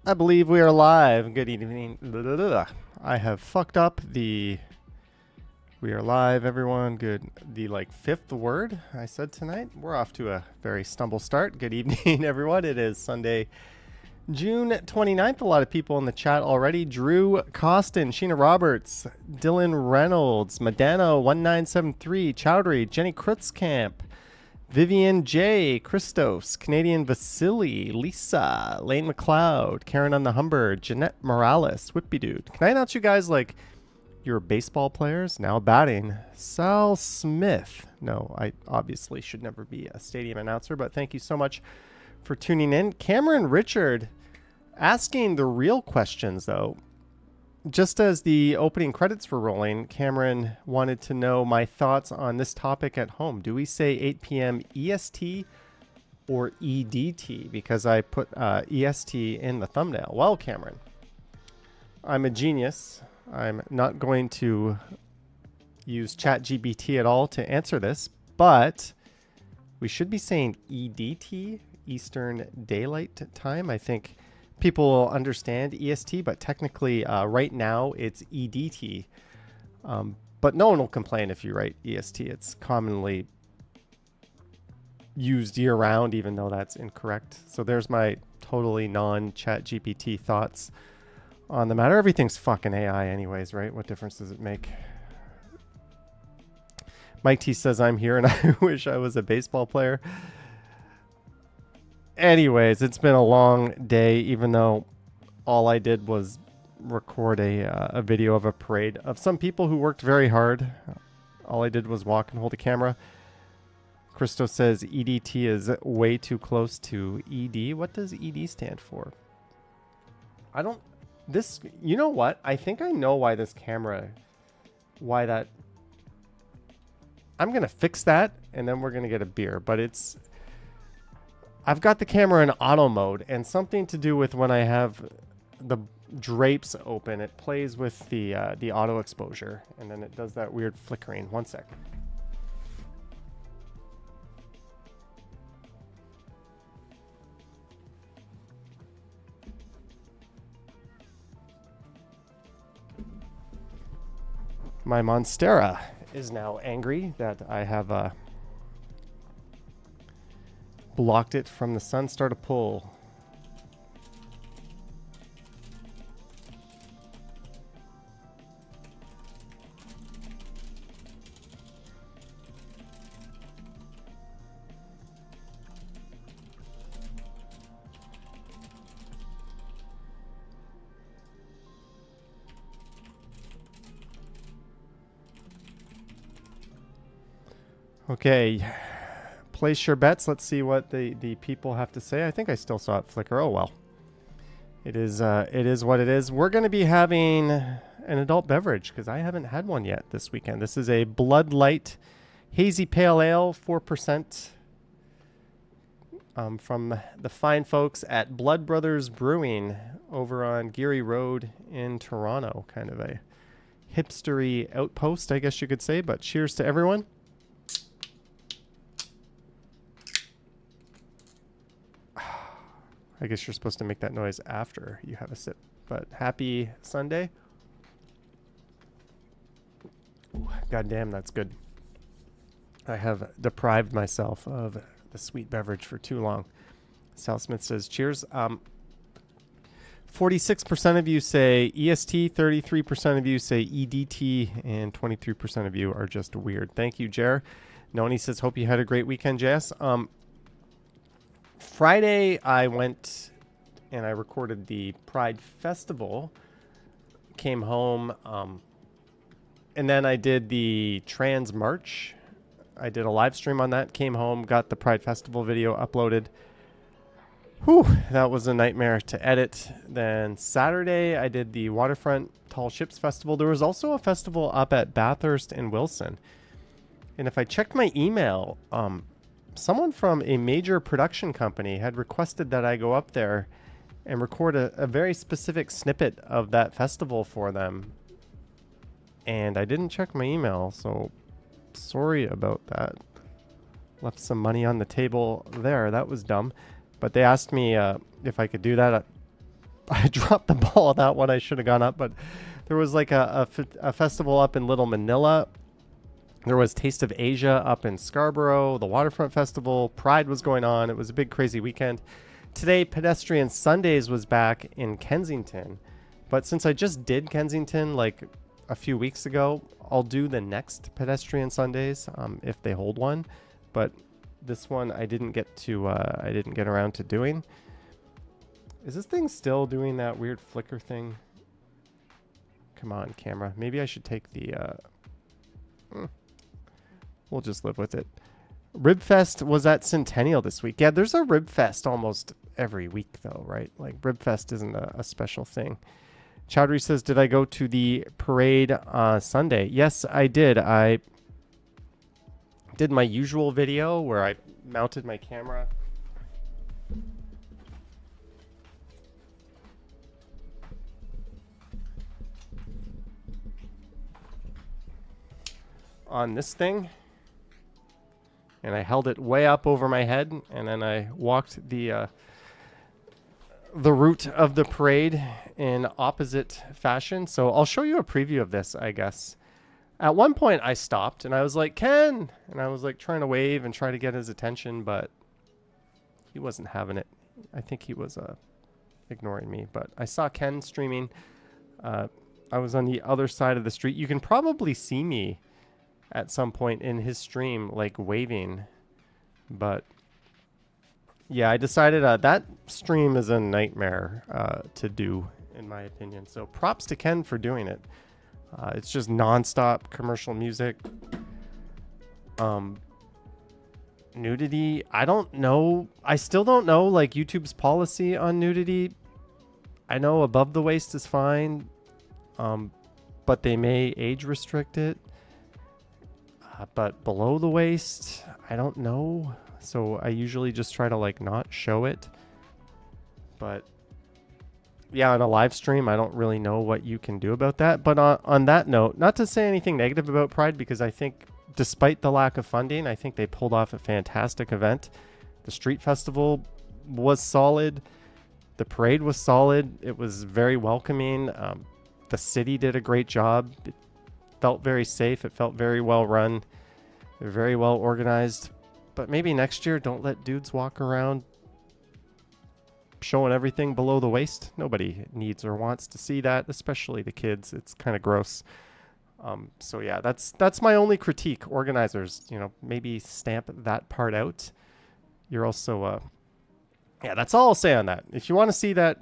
I believe we are live. Good evening. I have fucked up the we are live, everyone. Good. The fifth word I said tonight. We're off to a very stumble start. Good evening, everyone. It is Sunday, June 29th. A lot of people in the chat already. Drew Costin, Sheena Roberts, Dylan Reynolds, Madano1973, Chowdhury, Jenny Krutzkamp, Vivian J, Christos, Canadian Vasily, Lisa, Lane McLeod, Karen on the Humber, Jeanette Morales, Whippy Dude. Can I announce you guys you're baseball players now batting? Sal Smith. No, I obviously should never be a stadium announcer, but thank you so much for tuning in. Cameron Richard asking the real questions, though. Just as the opening credits were rolling, Cameron wanted to know my thoughts on this topic at home. Do we say 8 p.m. EST or EDT? Because I put EST in the thumbnail. Well, Cameron, I'm a genius. I'm not going to use ChatGPT at all to answer this, but we should be saying EDT, Eastern Daylight Time. I think people will understand EST, but technically right now it's EDT. But no one will complain if you write EST. It's commonly used year-round, even though that's incorrect. So there's my totally non-chat GPT thoughts on the matter. Everything's fucking AI anyways, right? What difference does it make? Mike T says I'm here and I wish I was a baseball player. Anyways, it's been a long day, even though all I did was record a video of a parade of some people who worked very hard. All I did was walk and hold a camera. Christo says EDT is way too close to ED. What does ED stand for? I don't... This... You know what? I think I know why this camera... Why that... I'm going to fix that, and then we're going to get a beer. But it's... I've got the camera in auto mode, and something to do with when I have the drapes open, it plays with the auto exposure, and then it does that weird flickering. One sec. My Monstera is now angry that I have blocked it from the sun. Start a pull. Okay. Place your bets. Let's see what the people have to say. I think I still saw it flicker. Oh well. It is what it is. We're going to be having an adult beverage because I haven't had one yet this weekend. This is a Blood Light Hazy Pale Ale, 4%, from the fine folks at Blood Brothers Brewing over on Geary Road in Toronto. Kind of a hipstery outpost, I guess you could say. But cheers to everyone. I guess you're supposed to make that noise after you have a sip. But happy Sunday. Ooh, goddamn, that's good. I have deprived myself of the sweet beverage for too long. Sal Smith says, cheers. 46% of you say EST, 33% of you say EDT, and 23% of you are just weird. Thank you, Jer. Noni says, hope you had a great weekend, Jess. Friday, I went and I recorded the Pride Festival, came home, and then I did the Trans March. I did a live stream on that, came home, got the Pride Festival video uploaded. Whew, that was a nightmare to edit. Then Saturday, I did the Waterfront Tall Ships Festival. There was also a festival up at Bathurst and Wilson. And if I checked my email, someone from a major production company had requested that I go up there and record a very specific snippet of that festival for them. And I didn't check my email, so sorry about that. Left some money on the table there. That was dumb. But they asked me if I could do that. I dropped the ball on that one. I should have gone up, but there was like a festival up in Little Manila. There was Taste of Asia up in Scarborough, the Waterfront Festival. Pride was going on. It was a big, crazy weekend. Today, Pedestrian Sundays was back in Kensington. But since I just did Kensington like a few weeks ago, I'll do the next Pedestrian Sundays if they hold one. But this one I didn't get around to doing. Is this thing still doing that weird flicker thing? Come on, camera. Maybe I should take the... We'll just live with it. Ribfest was at Centennial this week. Yeah, there's a Ribfest almost every week, though, right? Like, Ribfest isn't a special thing. Chowdhury says, did I go to the parade Sunday? Yes, I did. I did my usual video where I mounted my camera. On this thing. And I held it way up over my head, and then I walked the route of the parade in opposite fashion. So I'll show you a preview of this, I guess. At one point, I stopped, and I was like, Ken! And I was like trying to wave and try to get his attention, but he wasn't having it. I think he was ignoring me, but I saw Ken streaming. I was on the other side of the street. You can probably see me at some point in his stream, like waving, but yeah, I decided that stream is a nightmare to do, in my opinion. So props to Ken for doing it. It's just nonstop commercial music. Nudity, I don't know. I still don't know like YouTube's policy on nudity. I know above the waist is fine, but they may age restrict it. But below the waist, I don't know. So I usually just try to like not show it. But yeah, on a live stream, I don't really know what you can do about that. But on that note, not to say anything negative about Pride, because I think despite the lack of funding, I think they pulled off a fantastic event. The street festival was solid. The parade was solid. It was very welcoming. The city did a great job. It felt very safe. It felt very well run, very well organized. But maybe next year, don't let dudes walk around showing everything below the waist. Nobody needs or wants to see that, especially the kids. It's kind of gross. So yeah, that's my only critique. Organizers, maybe stamp that part out. You're also, yeah, that's all I'll say on that. If you want to see that,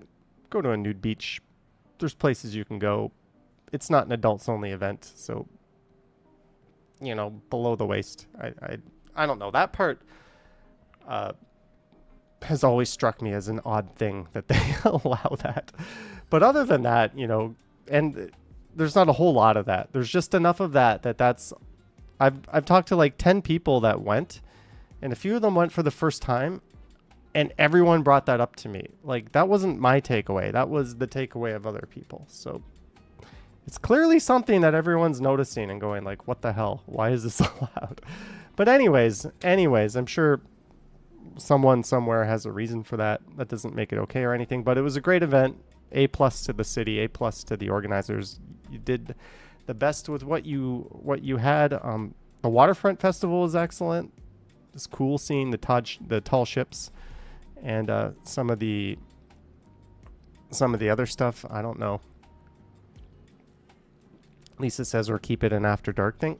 go to a nude beach. There's places you can go. It's not an adults only event, so below the waist. I don't know. That part has always struck me as an odd thing that they allow that. But other than that, and there's not a whole lot of that. There's just enough of that's I've talked to like 10 people that went, and a few of them went for the first time, and everyone brought that up to me. Like, that wasn't my takeaway. That was the takeaway of other people. So it's clearly something that everyone's noticing and going like, what the hell? Why is this allowed? But anyways, I'm sure someone somewhere has a reason for that. That doesn't make it okay or anything, but it was a great event. A+ to the city, A+ to the organizers. You did the best with what you had. The Waterfront Festival was excellent. It's cool seeing the tall ships and some of the other stuff. I don't know. Lisa says, or keep it an after dark thing.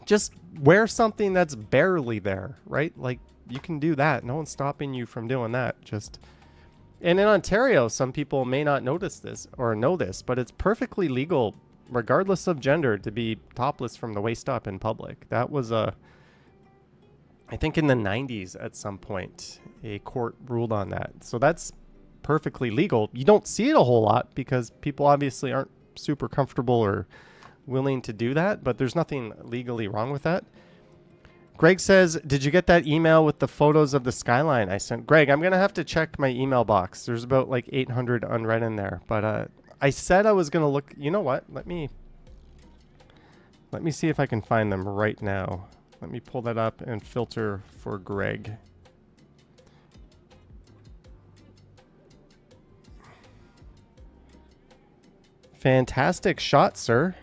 Just wear something that's barely there, right? Like, you can do that. No one's stopping you from doing that. And in Ontario, some people may not notice this or know this, but it's perfectly legal, regardless of gender, to be topless from the waist up in public. That was I think in the 90s at some point, a court ruled on that. So that's perfectly legal. You don't see it a whole lot because people obviously aren't super comfortable or willing to do that, but there's nothing legally wrong with that. Greg says, did you get that email with the photos of the Skyline I sent? Greg, I'm going to have to check my email box. There's about like 800 unread in there, but I said I was going to look. You know what? Let me see if I can find them right now. Let me pull that up and filter for Greg. Fantastic shot, sir.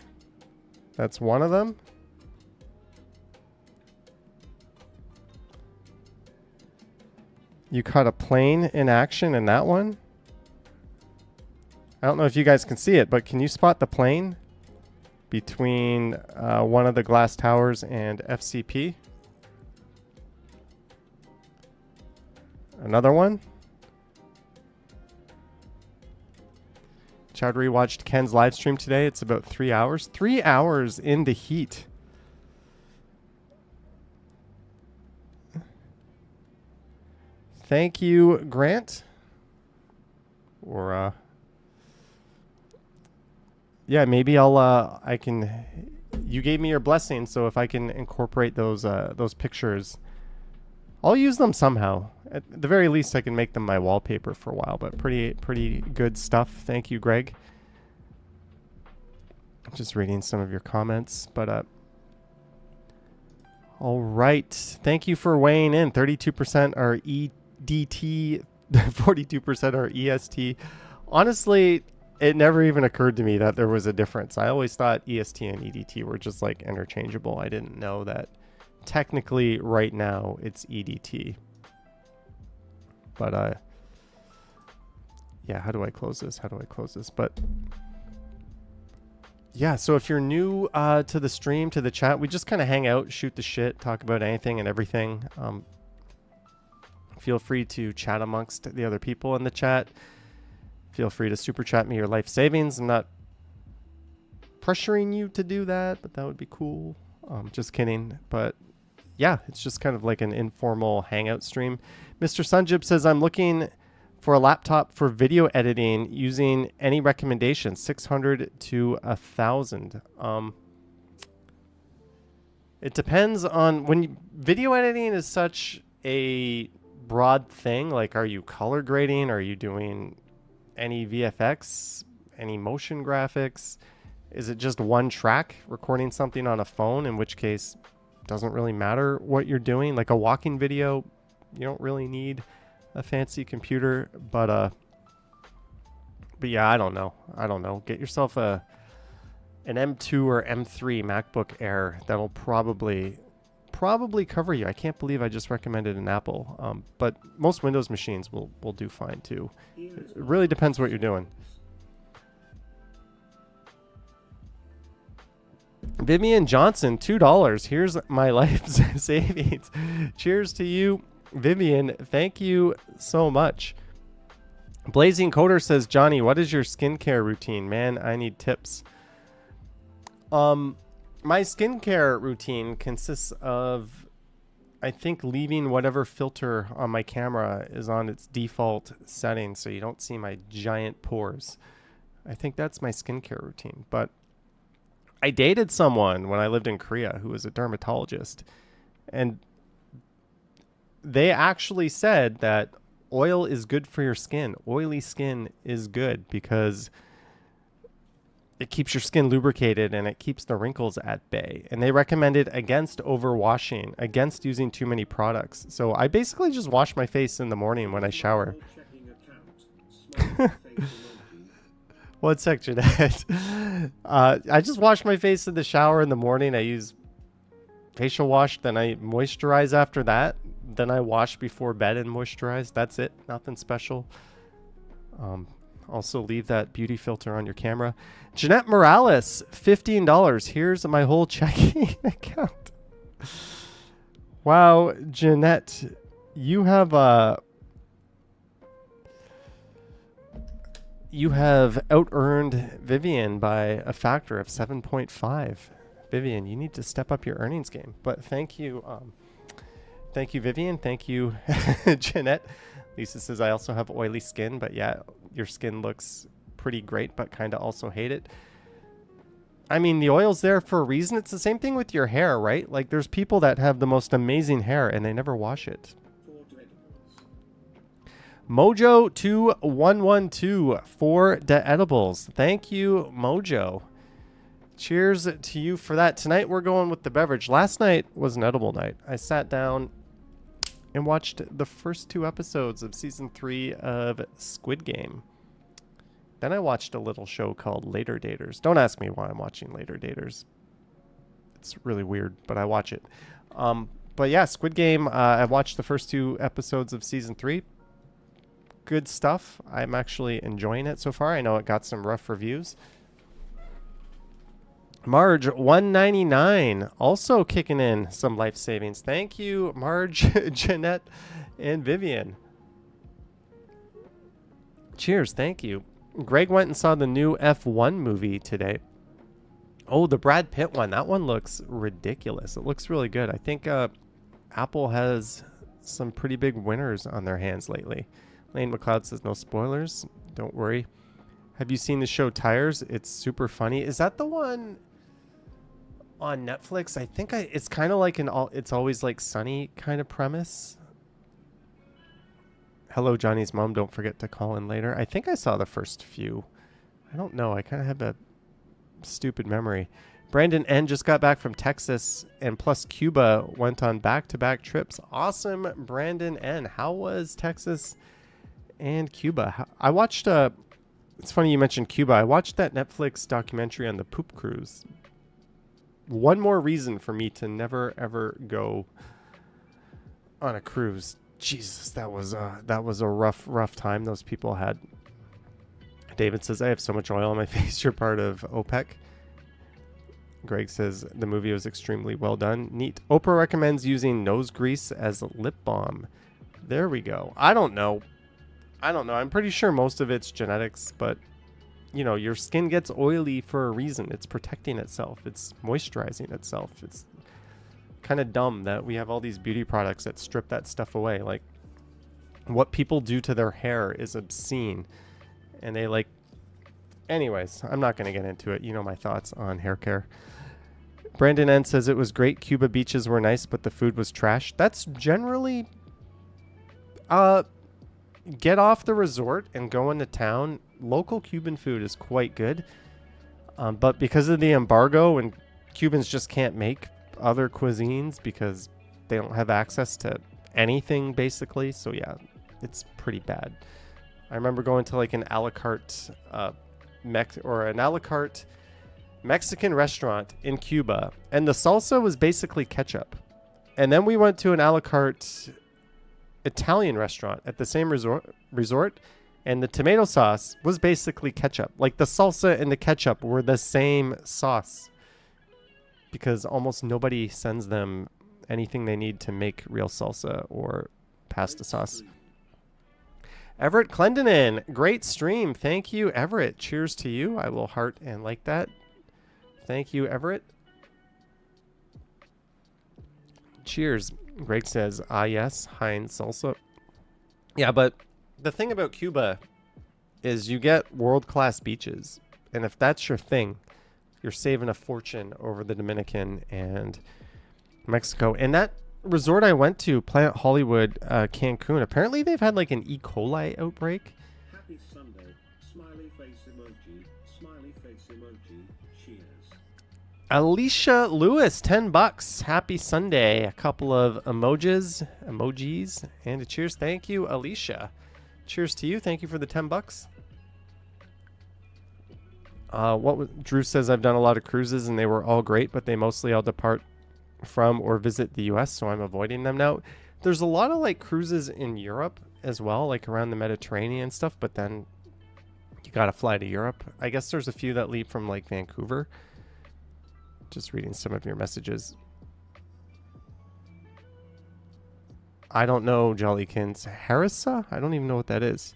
That's one of them. You caught a plane in action in that one. I don't know if you guys can see it, but can you spot the plane between one of the glass towers and FCP? Another one. Chowdhury watched Ken's live stream today. It's about 3 hours. 3 hours in the heat. Thank you, Grant. Or yeah, maybe I can. You gave me your blessing, so if I can incorporate those pictures, I'll use them somehow. At the very least, I can make them my wallpaper for a while. But pretty good stuff. Thank you, Greg. I'm just reading some of your comments, but all right. Thank you for weighing in. 32% are EDT, 42% are EST. Honestly, it never even occurred to me that there was a difference. I always thought EST and EDT were just like interchangeable. I didn't know that technically right now it's EDT. But yeah, how do I close this? But yeah, so if you're new to the stream, to the chat, we just kind of hang out, shoot the shit, talk about anything and everything. Feel free to chat amongst the other people in the chat. Feel free to super chat me your life savings. I'm not pressuring you to do that, but that would be cool. Just kidding. But yeah, it's just kind of like an informal hangout stream. Mr. Sunjib says, I'm looking for a laptop for video editing using any recommendations, 600 to 1,000. It depends on video editing is such a broad thing. Like, are you color grading? Are you doing any VFX, any motion graphics? Is it just one track recording something on a phone, in which case it doesn't really matter what you're doing? Like a walking video, you don't really need a fancy computer, but yeah, I don't know. Get yourself an M2 or M3 MacBook Air. That'll probably cover you. I can't believe I just recommended an Apple, but most Windows machines will do fine too. It really depends what you're doing. Vivian Johnson, $2. Here's my life savings. Cheers to you, Vivian. Thank you so much. Blazing Coder says, Johnny, what is your skincare routine? Man, I need tips. My skincare routine consists of, I think, leaving whatever filter on my camera is on its default setting so you don't see my giant pores. I think that's my skincare routine. But I dated someone when I lived in Korea who was a dermatologist, and they actually said that oil is good for your skin. Oily skin is good because it keeps your skin lubricated and it keeps the wrinkles at bay. And they recommended against overwashing, against using too many products. So I basically just wash my face in the morning when I shower. One sec, Jeanette. I just wash my face in the shower in the morning. I use facial wash, then I moisturize after that. Then I wash before bed and moisturize. That's it. Nothing special. Also leave that beauty filter on your camera. Jeanette Morales, $15. Here's my whole checking account. Wow, Jeanette, you have out-earned Vivian by a factor of 7.5. Vivian, you need to step up your earnings game. But thank you, Vivian. Thank you, Jeanette. Lisa says, I also have oily skin, but yeah, your skin looks pretty great, but kind of also hate it. I mean, the oil's there for a reason. It's the same thing with your hair, right? Like, there's people that have the most amazing hair and they never wash it. Mojo2112 for the edibles. Thank you, Mojo. Cheers to you for that. Tonight we're going with the beverage. Last night was an edible night. I sat down and watched the first 2 episodes of season 3 of Squid Game. Then I watched a little show called Later Daters. Don't ask me why I'm watching Later Daters. It's really weird, but I watch it. But yeah, Squid Game, I watched the first 2 episodes of season 3. Good stuff. I'm actually enjoying it so far. I know it got some rough reviews. Marge 199 also kicking in some life savings. Thank you, Marge, Jeanette, and Vivian. Cheers. Thank you. Greg went and saw the new F1 movie today. Oh, the Brad Pitt one. That one looks ridiculous. It looks really good. I think Apple has some pretty big winners on their hands lately. Lane McLeod says no spoilers. Don't worry. Have you seen the show Tires? It's super funny. Is that the one on Netflix? I think it's kind of like It's Always Like Sunny kind of premise. Hello, Johnny's mom. Don't forget to call in later. I think I saw the first few. I don't know. I kind of have a stupid memory. Brandon N just got back from Texas and plus Cuba went on back-to-back trips. Awesome, Brandon N. How was Texas and Cuba? I watched it's funny you mentioned Cuba. I watched that Netflix documentary on the poop cruise. One more reason for me to never ever go on a cruise. Jesus, that was a rough time those people had. David says, I have so much oil on my face. You're part of OPEC. Greg says the movie was extremely well done. Neat. Oprah recommends using nose grease as lip balm. There we go. I don't know. I'm pretty sure most of it's genetics, but you know, your skin gets oily for a reason. It's protecting itself. It's moisturizing itself. It's kind of dumb that we have all these beauty products that strip that stuff away. Like, what people do to their hair is obscene. And they like... Anyways, I'm not going to get into it. You know my thoughts on hair care. Brandon N says it was great. Cuba beaches were nice, but the food was trash. That's generally... Get off the resort and go into town. Local Cuban food is quite good. But because of the embargo, and Cubans just can't make other cuisines because they don't have access to anything, basically. So yeah, it's pretty bad. I remember going to like an a la carte Mexican restaurant in Cuba, and the salsa was basically ketchup. And then we went to an a la carte Italian restaurant at the same resort, and the tomato sauce was basically ketchup. Like, the salsa and the ketchup were the same sauce because almost nobody sends them anything they need to make real salsa or pasta sauce. Everett Clendenin, great stream. Thank you, Everett. Cheers to you. I will heart and like that. Thank you, Everett. Cheers. Greg says, yes, Heinz salsa. Yeah, but the thing about Cuba is you get world-class beaches. And if that's your thing, you're saving a fortune over the Dominican and Mexico. And that resort I went to, Planet Hollywood, Cancun, apparently they've had like an E. coli outbreak. Happy Sunday. Smiley face emoji. Smiley face emoji. Cheers. Alicia Lewis, $10. Happy Sunday. A couple of emojis, and a cheers. Thank you, Alicia. Cheers to you. Thank you for the $10. Drew says, I've done a lot of cruises and they were all great, but they mostly all depart from or visit the US, so I'm avoiding them now. There's a lot of like cruises in Europe as well, like around the Mediterranean and stuff, but then you gotta fly to Europe. I guess there's a few that leave from like Vancouver. Just reading some of your messages. I don't know, Jollykins. Harissa? I don't even know what that is.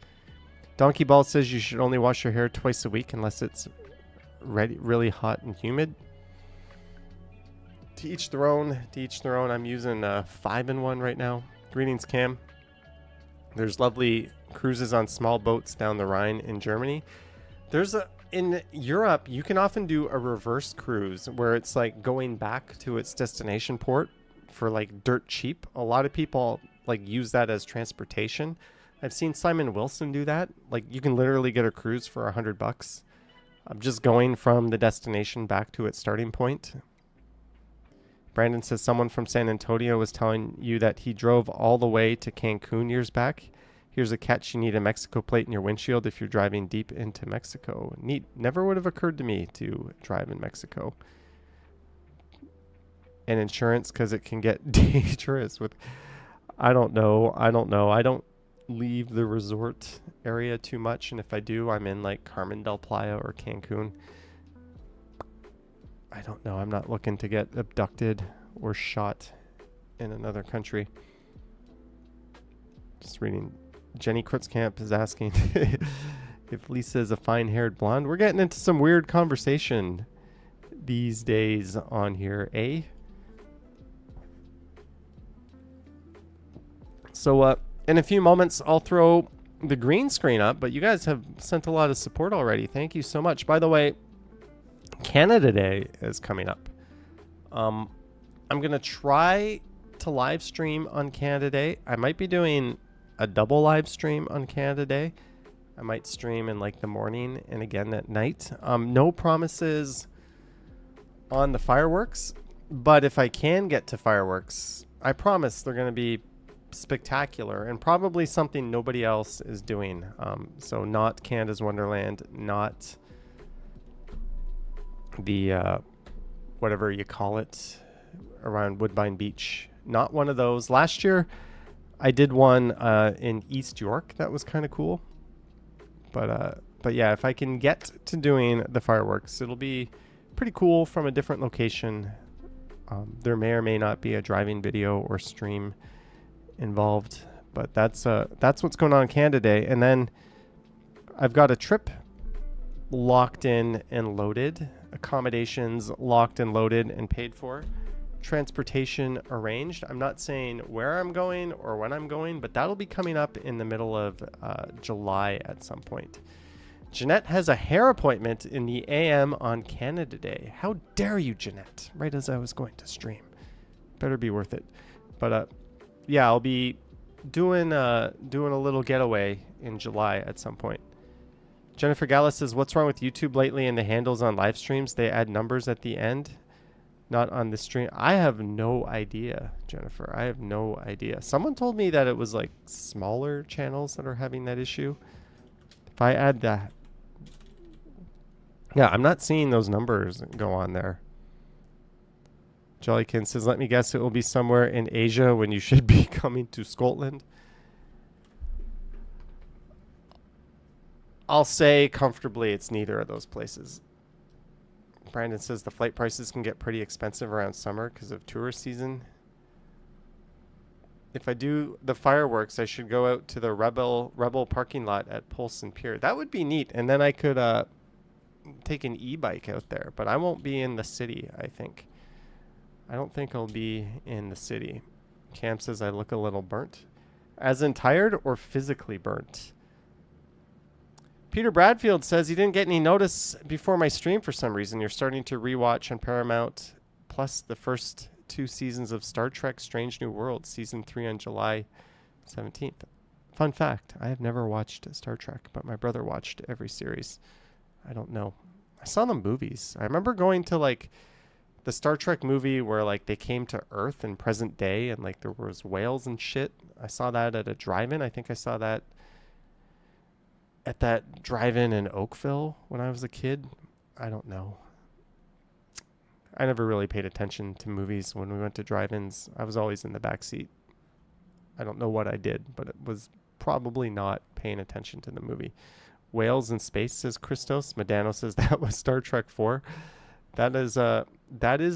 Donkey Ball says you should only wash your hair twice a week unless it's really hot and humid. To each their own. To each their own. I'm using 5-in-1 right now. Greetings, Cam. There's lovely cruises on small boats down the Rhine in Germany. In Europe, you can often do a reverse cruise where it's like going back to its destination port for like dirt cheap. A lot of people like use that as transportation. I've seen Simon Wilson do that. Like, you can literally get a cruise for $100. I'm just going from the destination back to its starting point. Brandon says someone from San Antonio was telling you that he drove all the way to Cancun years back. Here's a catch. You need a Mexico plate in your windshield if you're driving deep into Mexico. Neat. Never would have occurred to me to drive in Mexico. And insurance, because it can get dangerous with... I don't know. I don't leave the resort area too much. And if I do, I'm in like Carmen del Playa or Cancun. I don't know. I'm not looking to get abducted or shot in another country. Just reading... Jenny Kritzkamp is asking if Lisa is a fine-haired blonde. We're getting into some weird conversation these days on here, eh? So in a few moments, I'll throw the green screen up, but you guys have sent a lot of support already. Thank you so much. By the way, Canada Day is coming up. I'm going to try to live stream on Canada Day. I might be doing a double live stream on Canada Day. I might stream in like the morning and again at night. No promises on the fireworks, but if I can get to fireworks, I promise they're going to be spectacular and probably something nobody else is doing. So not Canada's Wonderland, not the whatever you call it around Woodbine Beach. Not one of those. Last year I did one in East York that was kind of cool. But yeah, if I can get to doing the fireworks, it'll be pretty cool from a different location. There may or may not be a driving video or stream involved, but that's what's going on Canada Day. And then I've got a trip locked in and loaded, accommodations locked and loaded and paid for, transportation arranged. I'm not saying where I'm going or when I'm going, but that'll be coming up in the middle of July at some point. Jeanette has a hair appointment in the AM on Canada Day. How dare you, Jeanette? Right as I was going to stream. Better be worth it. But yeah, I'll be doing a little getaway in July at some point. Jennifer Gallus says, what's wrong with YouTube lately and the handles on live streams? They add numbers at the end, not on the stream. I have no idea, Jennifer. I have no idea. Someone told me that it was like smaller channels that are having that issue. If I add that... Yeah, I'm not seeing those numbers go on there. Jollykin says, let me guess, it will be somewhere in Asia when you should be coming to Scotland. I'll say comfortably it's neither of those places. Brandon says the flight prices can get pretty expensive around summer because of tourist season. If I do the fireworks, I should go out to the Rebel parking lot at Polson Pier. That would be neat. And then I could take an e-bike out there. But I won't be in the city, I think. I don't think I'll be in the city. Cam says I look a little burnt. As in tired or physically burnt? Peter Bradfield says he didn't get any notice before my stream for some reason. You're starting to rewatch on Paramount Plus the first 2 seasons of Star Trek Strange New Worlds, season 3 on July 17th. Fun fact, I have never watched Star Trek, but my brother watched every series. I don't know. I saw the movies. I remember going to like the Star Trek movie where like they came to Earth in present day and like there was whales and shit. I saw that at a drive-in. I think I saw that at that drive-in in Oakville when I was a kid. I don't know. I never really paid attention to movies when we went to drive-ins. I was always in the back seat. I don't know what I did, but it was probably not paying attention to the movie. Whales in Space, says Christos. Medano says that was Star Trek 4. That is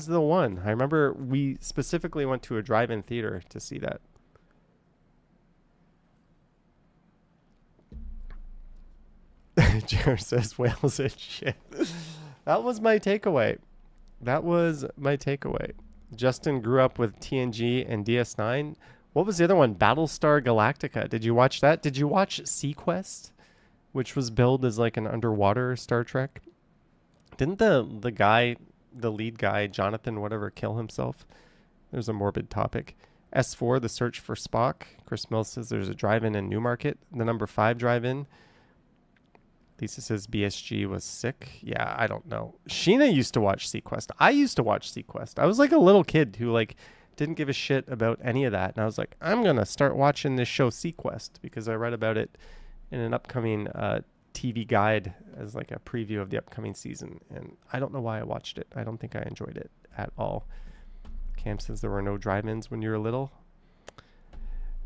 the one. I remember we specifically went to a drive-in theater to see that. Jared says whales and shit. That was my takeaway. Justin grew up with TNG and DS9. What was the other one? Battlestar Galactica. Did you watch that? Did you watch Sequest, which was billed as like an underwater Star Trek? Didn't the lead guy, Jonathan whatever, kill himself? There's a morbid topic. S4, The Search for Spock. Chris Mills says there's a drive-in in Newmarket. The number 5 drive-in. Lisa says BSG was sick. Yeah, I don't know. Sheena used to watch Sequest. I used to watch Sequest. I was like a little kid who like didn't give a shit about any of that. And I was like, I'm going to start watching this show Sequest because I read about it in an upcoming TV guide as like a preview of the upcoming season. And I don't know why I watched it. I don't think I enjoyed it at all. Cam says there were no drive-ins when you were little.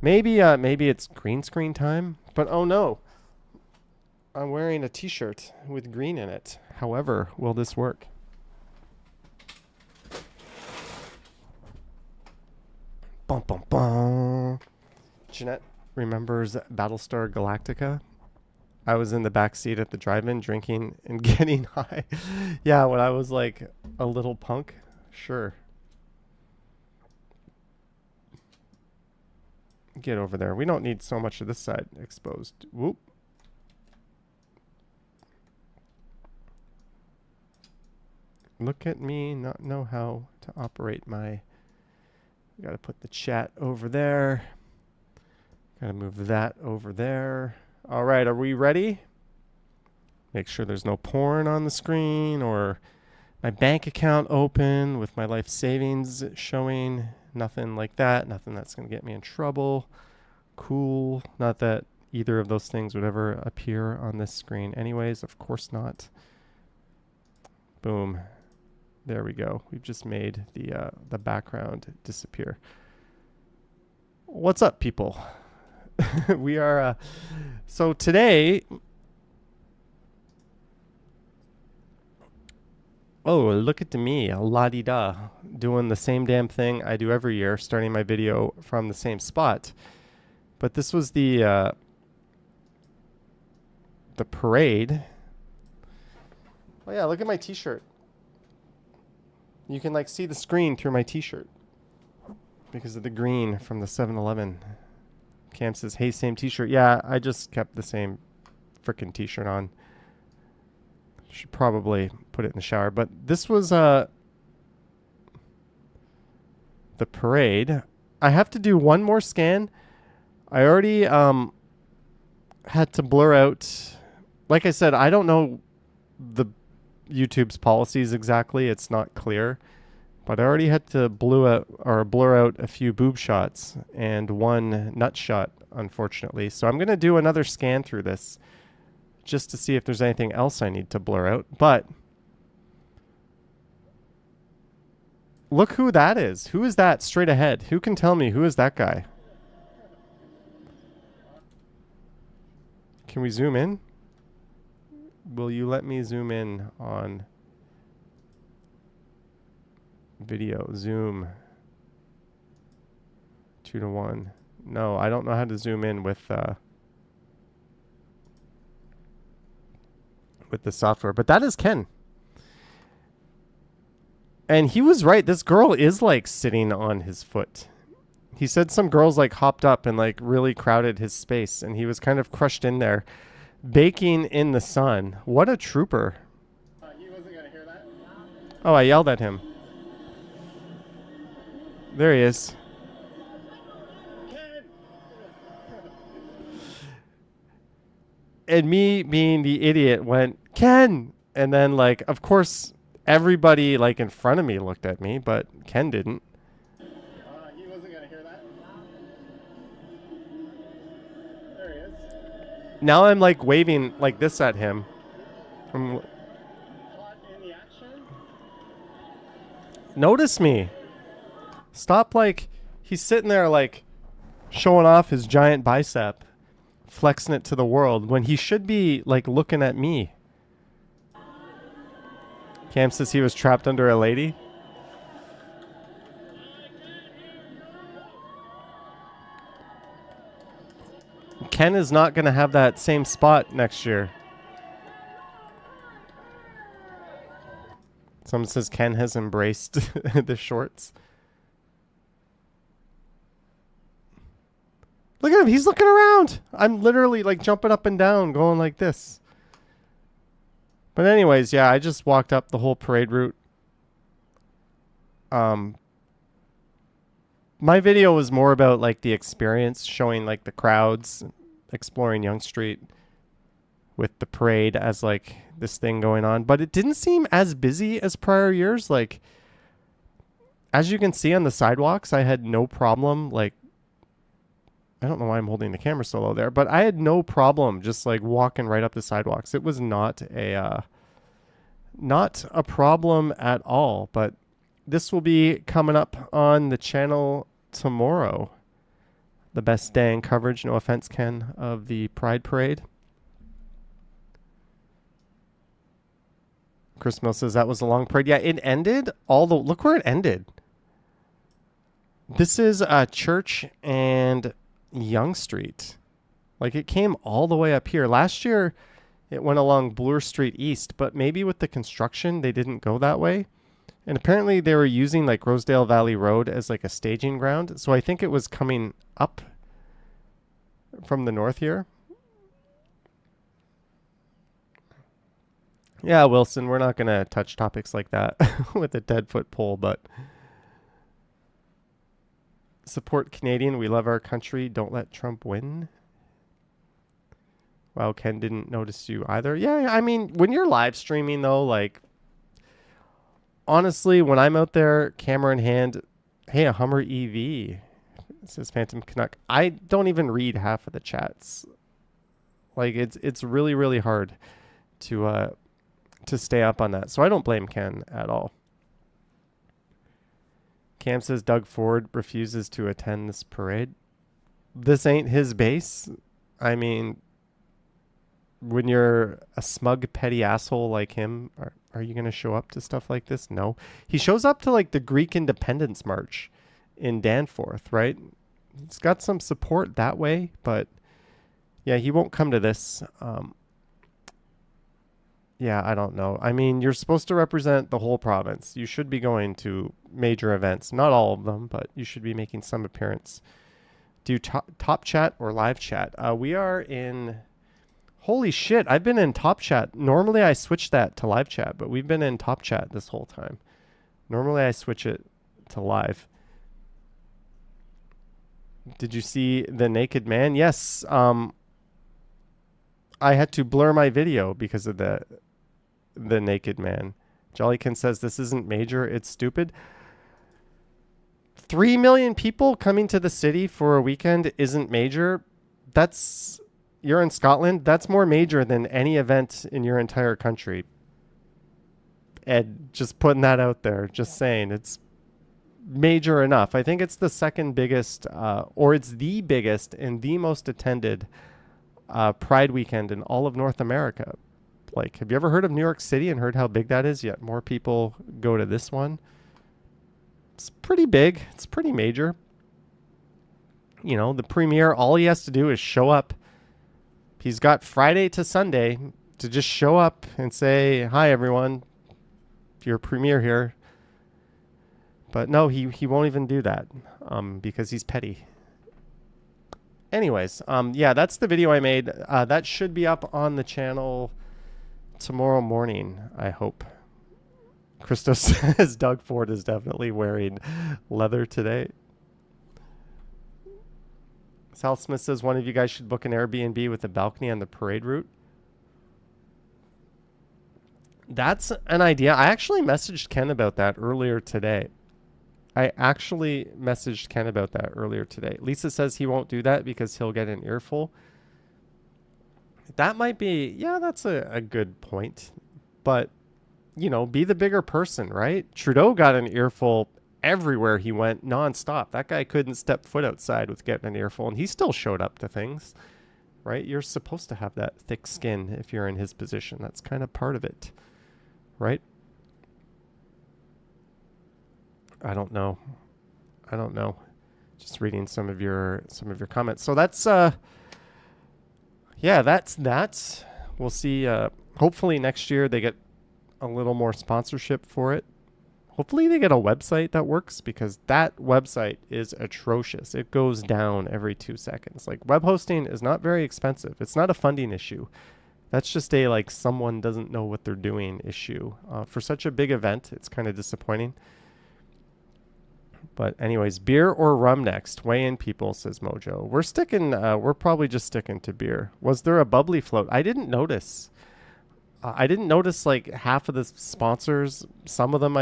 Maybe it's green screen time, but oh no. I'm wearing a t-shirt with green in it. However, will this work? Bum, bum, bum. Jeanette remembers Battlestar Galactica. I was in the back seat at the drive-in drinking and getting high. Yeah, when I was like a little punk. Sure. Get over there. We don't need so much of this side exposed. Whoop. Look at me not know how to operate my... Got to put the chat over there. Got to move that over there. All right, are we ready? Make sure there's no porn on the screen or my bank account open with my life savings showing. Nothing like that. Nothing that's going to get me in trouble. Cool. Not that either of those things would ever appear on this screen anyways. Of course not. Boom. There we go. We've just made the background disappear. What's up, people? We are so today. Oh, look at me, la-di-da, doing the same damn thing I do every year, starting my video from the same spot. But this was the parade. Oh yeah, look at my t-shirt. You can like see the screen through my t-shirt because of the green from the 7-Eleven. Cam says, hey, same t-shirt. Yeah, I just kept the same frickin' t-shirt on. Should probably put it in the shower. But this was the parade. I have to do one more scan. I already had to blur out. Like I said, I don't know the YouTube's policies exactly. It's not clear. But I already had to blur out a few boob shots and one nut shot, unfortunately. So I'm going to do another scan through this just to see if there's anything else I need to blur out. But look who that is. Who is that straight ahead? Who can tell me who is that guy? Can we zoom in? Will you let me zoom in on video? Zoom 2:1. No, I don't know how to zoom in with the software, but that is Ken. And he was right. This girl is like sitting on his foot. He said some girls like hopped up and like really crowded his space, and he was kind of crushed in there, baking in the sun. What a trooper. He wasn't gonna hear that. Oh, I yelled at him. There he is. And me being the idiot went, Ken! And then, like, of course, everybody, like, in front of me looked at me, but Ken didn't. He wasn't going to hear that. There he is. Now I'm, like, waving like this at him. I'm caught in the action? Notice me. Stop, like, he's sitting there, like, showing off his giant bicep, flexing it to the world, when he should be, like, looking at me. Cam says he was trapped under a lady. Ken is not going to have that same spot next year. Someone says Ken has embraced the shorts. Look at him. He's looking around. I'm literally like jumping up and down, going like this. But anyways, yeah, I just walked up the whole parade route. My video was more about like the experience, showing like the crowds, exploring Yonge Street with the parade as like this thing going on. But it didn't seem as busy as prior years. Like as you can see on the sidewalks, I had no problem. Like, I don't know why I'm holding the camera so low there, but I had no problem just like walking right up the sidewalks. It was not a problem at all. But this will be coming up on the channel tomorrow. The best dang coverage, no offense, Ken, of the Pride Parade. Chris Mill says that was a long parade. Yeah, it ended. Look where it ended. This is Church and Yonge Street. Like, it came all the way up here. Last year, it went along Bloor Street East, but maybe with the construction, they didn't go that way. And apparently they were using like Rosedale Valley Road as like a staging ground. So I think it was coming up from the north here. Yeah, Wilson, we're not going to touch topics like that with a 10-foot pole, but support Canadian. We love our country. Don't let Trump win. Wow, Ken didn't notice you either. Yeah, I mean, when you're live streaming though, like, honestly, when I'm out there, camera in hand, hey, a Hummer EV, says Phantom Canuck. I don't even read half of the chats. Like, it's really, really hard to stay up on that. So I don't blame Ken at all. Cam says Doug Ford refuses to attend this parade. This ain't his base. I mean, when you're a smug, petty asshole like him, are you going to show up to stuff like this? No. He shows up to like the Greek Independence March in Danforth, right? He's got some support that way, but yeah, he won't come to this. Yeah, I don't know. I mean, you're supposed to represent the whole province. You should be going to major events. Not all of them, but you should be making some appearance. Do you top chat or live chat? We are in... Holy shit, I've been in top chat. Normally I switch that to live chat, but we've been in top chat this whole time. Normally I switch it to live. Did you see the naked man? Yes. I had to blur my video because of the naked man. Jollykin says this isn't major, it's stupid. 3 million people coming to the city for a weekend isn't major. You're in Scotland. That's more major than any event in your entire country. Ed, just putting that out there. Just saying, it's major enough. I think it's the second biggest, or it's the biggest and the most attended Pride weekend in all of North America. Like, have you ever heard of New York City and heard how big that is? Yet more people go to this one. It's pretty big. It's pretty major. You know, the premier, all he has to do is show up. He's got Friday to Sunday to just show up and say, hi, everyone, your premier here. But no, he won't even do that because he's petty. Anyways, yeah, that's the video I made. That should be up on the channel tomorrow morning, I hope. Christos says Doug Ford is definitely wearing leather today. Sal Smith says one of you guys should book an Airbnb with a balcony on the parade route. That's an idea. I actually messaged Ken about that earlier today. Lisa says he won't do that because he'll get an earful. That might be, yeah, that's a good point. But, you know, be the bigger person, right? Trudeau got an earful everywhere he went nonstop. That guy couldn't step foot outside with getting an earful, and he still showed up to things, right? You're supposed to have that thick skin if you're in his position. That's kind of part of it, right? I don't know. Just reading some of your comments. So that's yeah, that's that. We'll see. Hopefully next year they get a little more sponsorship for it. Hopefully they get a website that works, because that website is atrocious. It goes down every 2 seconds. Like, web hosting is not very expensive. It's not a funding issue. That's just a, like, someone doesn't know what they're doing issue. For such a big event, it's kind of disappointing. But anyways, beer or rum next? Weigh in, people, says Mojo. We're probably just sticking to beer. Was there a bubbly float? I didn't notice. I didn't notice, like, half of the sponsors. Some of them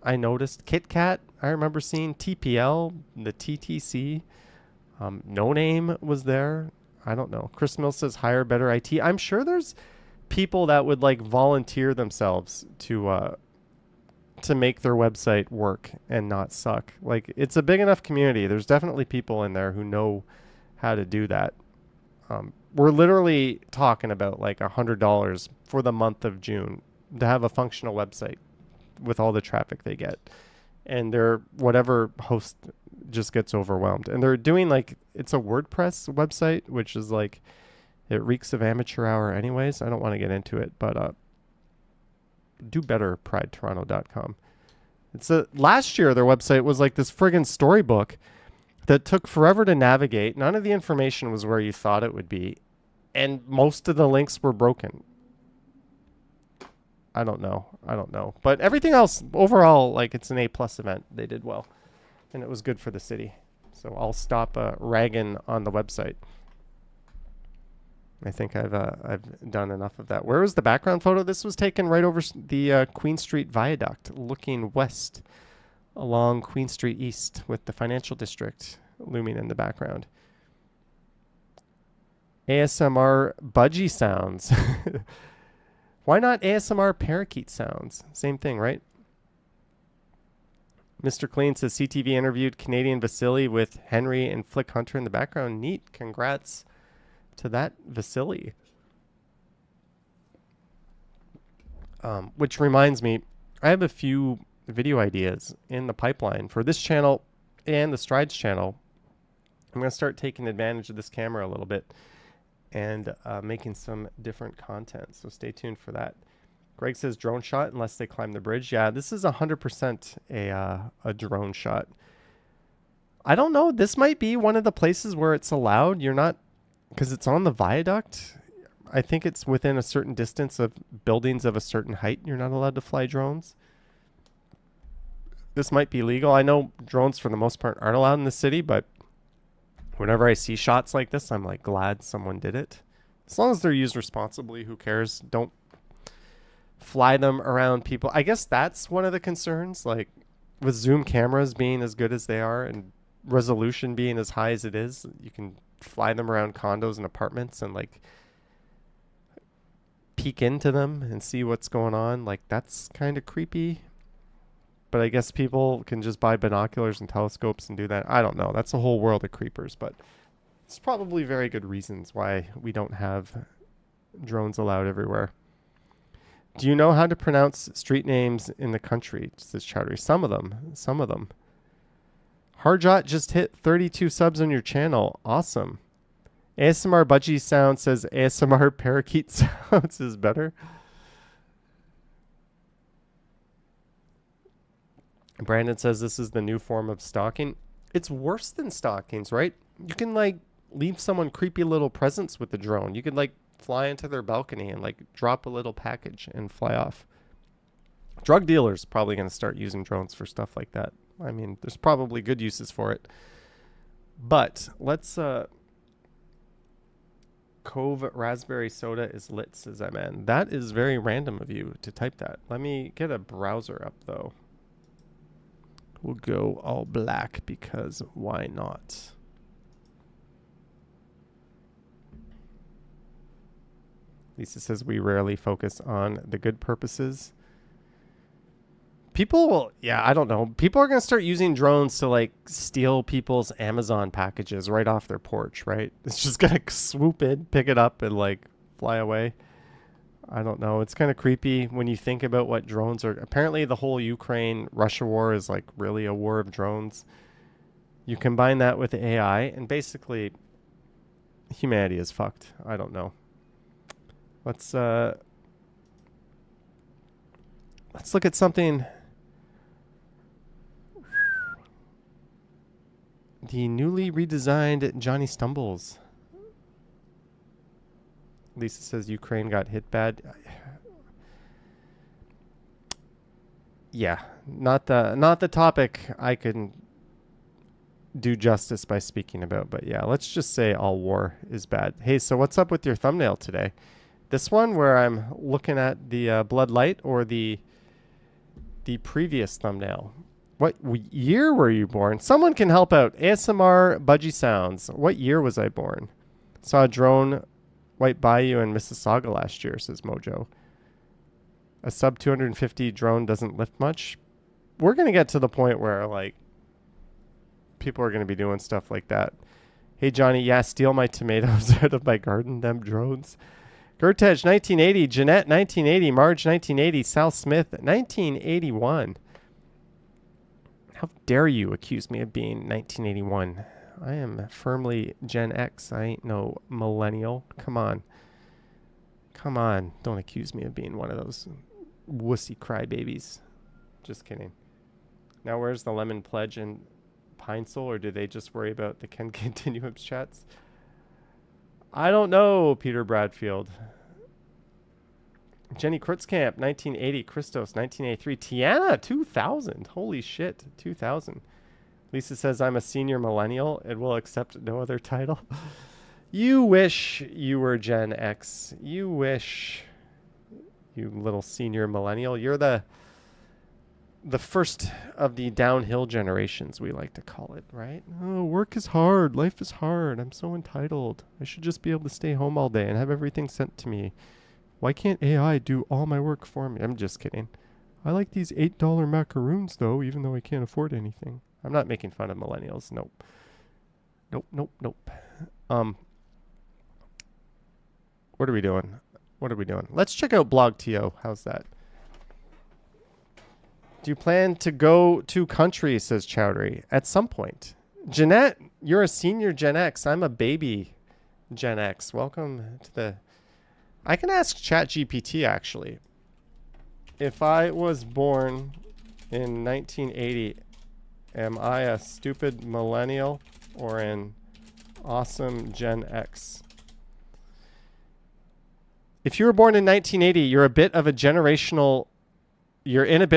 I noticed. Kit Kat, I remember seeing. TPL, the TTC. No Name was there. I don't know. Chris Mills says hire better IT. I'm sure there's people that would like volunteer themselves to make their website work and not suck. Like, it's a big enough community. There's definitely people in there who know how to do that. We're literally talking about like $100 for the month of June to have a functional website with all the traffic they get. And their whatever host just gets overwhelmed. And they're doing like, it's a WordPress website, which is like, it reeks of amateur hour anyways. I don't want to get into it, but do better, pridetoronto.com. Last year their website was like this friggin' storybook that took forever to navigate. None of the information was where you thought it would be. And most of the links were broken. I don't know. But everything else, overall, like, it's an A+ event. They did well. And it was good for the city. So I'll stop ragging on the website. I think I've done enough of that. Where was the background photo? This was taken right over the Queen Street Viaduct, looking west along Queen Street East with the financial district looming in the background. ASMR budgie sounds. Why not ASMR parakeet sounds? Same thing, right? Mr. Clean says CTV interviewed Canadian Vasily with Henry and Flick Hunter in the background. Neat. Congrats to that Vasily. Which reminds me, I have a few video ideas in the pipeline for this channel and the Strides channel. I'm going to start taking advantage of this camera a little bit and making some different content. So stay tuned for that. Greg says drone shot unless they climb the bridge. Yeah, this is 100% a drone shot. I don't know. This might be one of the places where it's allowed. You're not, because it's on the viaduct. I think it's within a certain distance of buildings of a certain height. You're not allowed to fly drones. This might be legal. I know drones for the most part aren't allowed in the city, but whenever I see shots like this, I'm like glad someone did it. As long as they're used responsibly, who cares? Don't fly them around people. I guess that's one of the concerns, like with zoom cameras being as good as they are and resolution being as high as it is, you can fly them around condos and apartments and like peek into them and see what's going on. Like, that's kind of creepy. But I guess people can just buy binoculars and telescopes and do that. I don't know. That's a whole world of creepers, but it's probably very good reasons why we don't have drones allowed everywhere. Do you know how to pronounce street names in the country? Says Chowdhury. Some of them. Harjot just hit 32 subs on your channel. Awesome. ASMR budgie sound says ASMR parakeet sounds is better. Brandon says this is the new form of stalking. It's worse than stalkings, right? You can like leave someone creepy little presents with the drone. You could like fly into their balcony and like drop a little package and fly off. Drug dealers probably going to start using drones for stuff like that. I mean, there's probably good uses for it. But let's Cove Raspberry Soda is lit, says that man. That is very random of you to type that. Let me get a browser up though. We'll go all black because why not? Lisa says we rarely focus on the good purposes. People will, yeah, I don't know. People are going to start using drones to like steal people's Amazon packages right off their porch, right? It's just going to swoop in, pick it up and like fly away. I don't know. It's kind of creepy when you think about what drones are. Apparently the whole Ukraine-Russia war is like really a war of drones. You combine that with AI and basically humanity is fucked. I don't know. Let's look at something. The newly redesigned Johnny Stumbles. Lisa says Ukraine got hit bad. Yeah, not the topic I can do justice by speaking about, but yeah, let's just say all war is bad. Hey, so what's up with your thumbnail today? This one where I'm looking at the blood light or the the previous thumbnail. What year were you born? Someone can help out. ASMR Budgie Sounds. What year was I born? Saw a drone White Bayou in Mississauga last year, says Mojo. A sub 250 drone doesn't lift much. We're going to get to the point where, like, people are going to be doing stuff like that. Hey, Johnny, yeah, steal my tomatoes out of my garden, them drones. Gertej, 1980. Jeanette, 1980. Marge, 1980. Sal Smith, 1981. How dare you accuse me of being 1981? I am firmly Gen X. I ain't no millennial. Come on. Come on. Don't accuse me of being one of those wussy crybabies. Just kidding. Now, where's the Lemon Pledge and Pine Sol, or do they just worry about the Ken Continuums chats? I don't know, Peter Bradfield. Jenny Krutzkamp, 1980. Christos, 1983. Tiana, 2000. Holy shit, 2000. Lisa says, I'm a senior millennial. It will accept no other title. You wish you were Gen X. You wish, you little senior millennial. You're the first of the downhill generations, we like to call it, right? Oh, work is hard. Life is hard. I'm so entitled. I should just be able to stay home all day and have everything sent to me. Why can't AI do all my work for me? I'm just kidding. I like these $8 macaroons, though, even though I can't afford anything. I'm not making fun of millennials. Nope. Nope. What are we doing? Let's check out BlogTO. How's that? Do you plan to go to country, says Chowdhury, at some point? Jeanette, you're a senior Gen X. I'm a baby Gen X. Welcome to the... I can ask ChatGPT, actually. If I was born in 1980, am I a stupid millennial or an awesome Gen X? If you were born in 1980, you're in a bit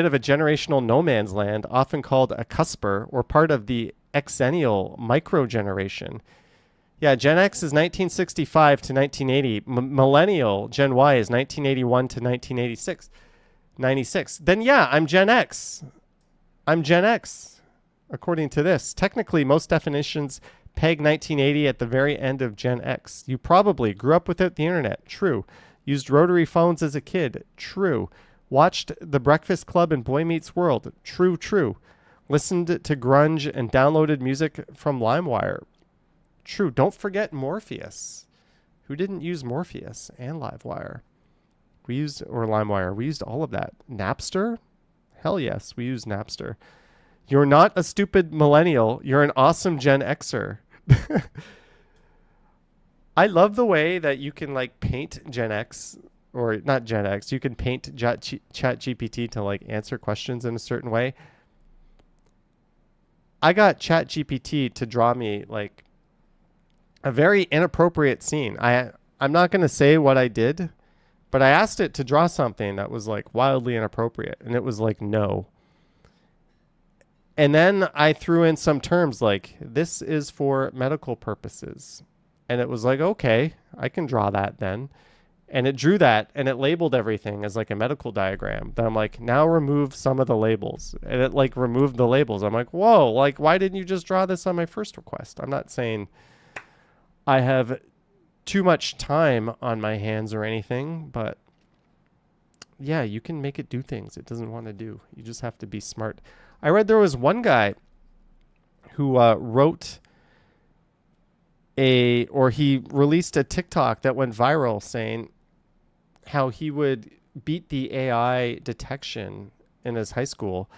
of a generational no man's land, often called a cusper, or part of the exennial micro-generation. Yeah, Gen X is 1965 to 1980. Millennial, Gen Y, is 1981 to 1986. 96. Then yeah, I'm Gen X. According to this. Technically, most definitions peg 1980 at the very end of Gen X. You probably grew up without the internet. True. Used rotary phones as a kid. True. Watched The Breakfast Club and Boy Meets World. True. Listened to grunge and downloaded music from LimeWire. True. Don't forget Morpheus. Who didn't use Morpheus and LimeWire? LimeWire. We used all of that. Napster? Hell yes, we used Napster. You're not a stupid millennial. You're an awesome Gen Xer. I love the way that you can like paint Gen X, or not Gen X. You can paint ChatGPT to like answer questions in a certain way. I got ChatGPT to draw me like a very inappropriate scene. I'm not going to say what I did, but I asked it to draw something that was like wildly inappropriate, and it was like, no. And then I threw in some terms like, this is for medical purposes. And it was like, okay, I can draw that then. And it drew that, and it labeled everything as like a medical diagram. Then I'm like, now remove some of the labels. And it like removed the labels. I'm like, whoa, like, why didn't you just draw this on my first request? I'm not saying I have too much time on my hands or anything, but yeah, you can make it do things it doesn't want to do. You just have to be smart. I read there was one guy who he released a TikTok that went viral saying how he would beat the AI detection in his high school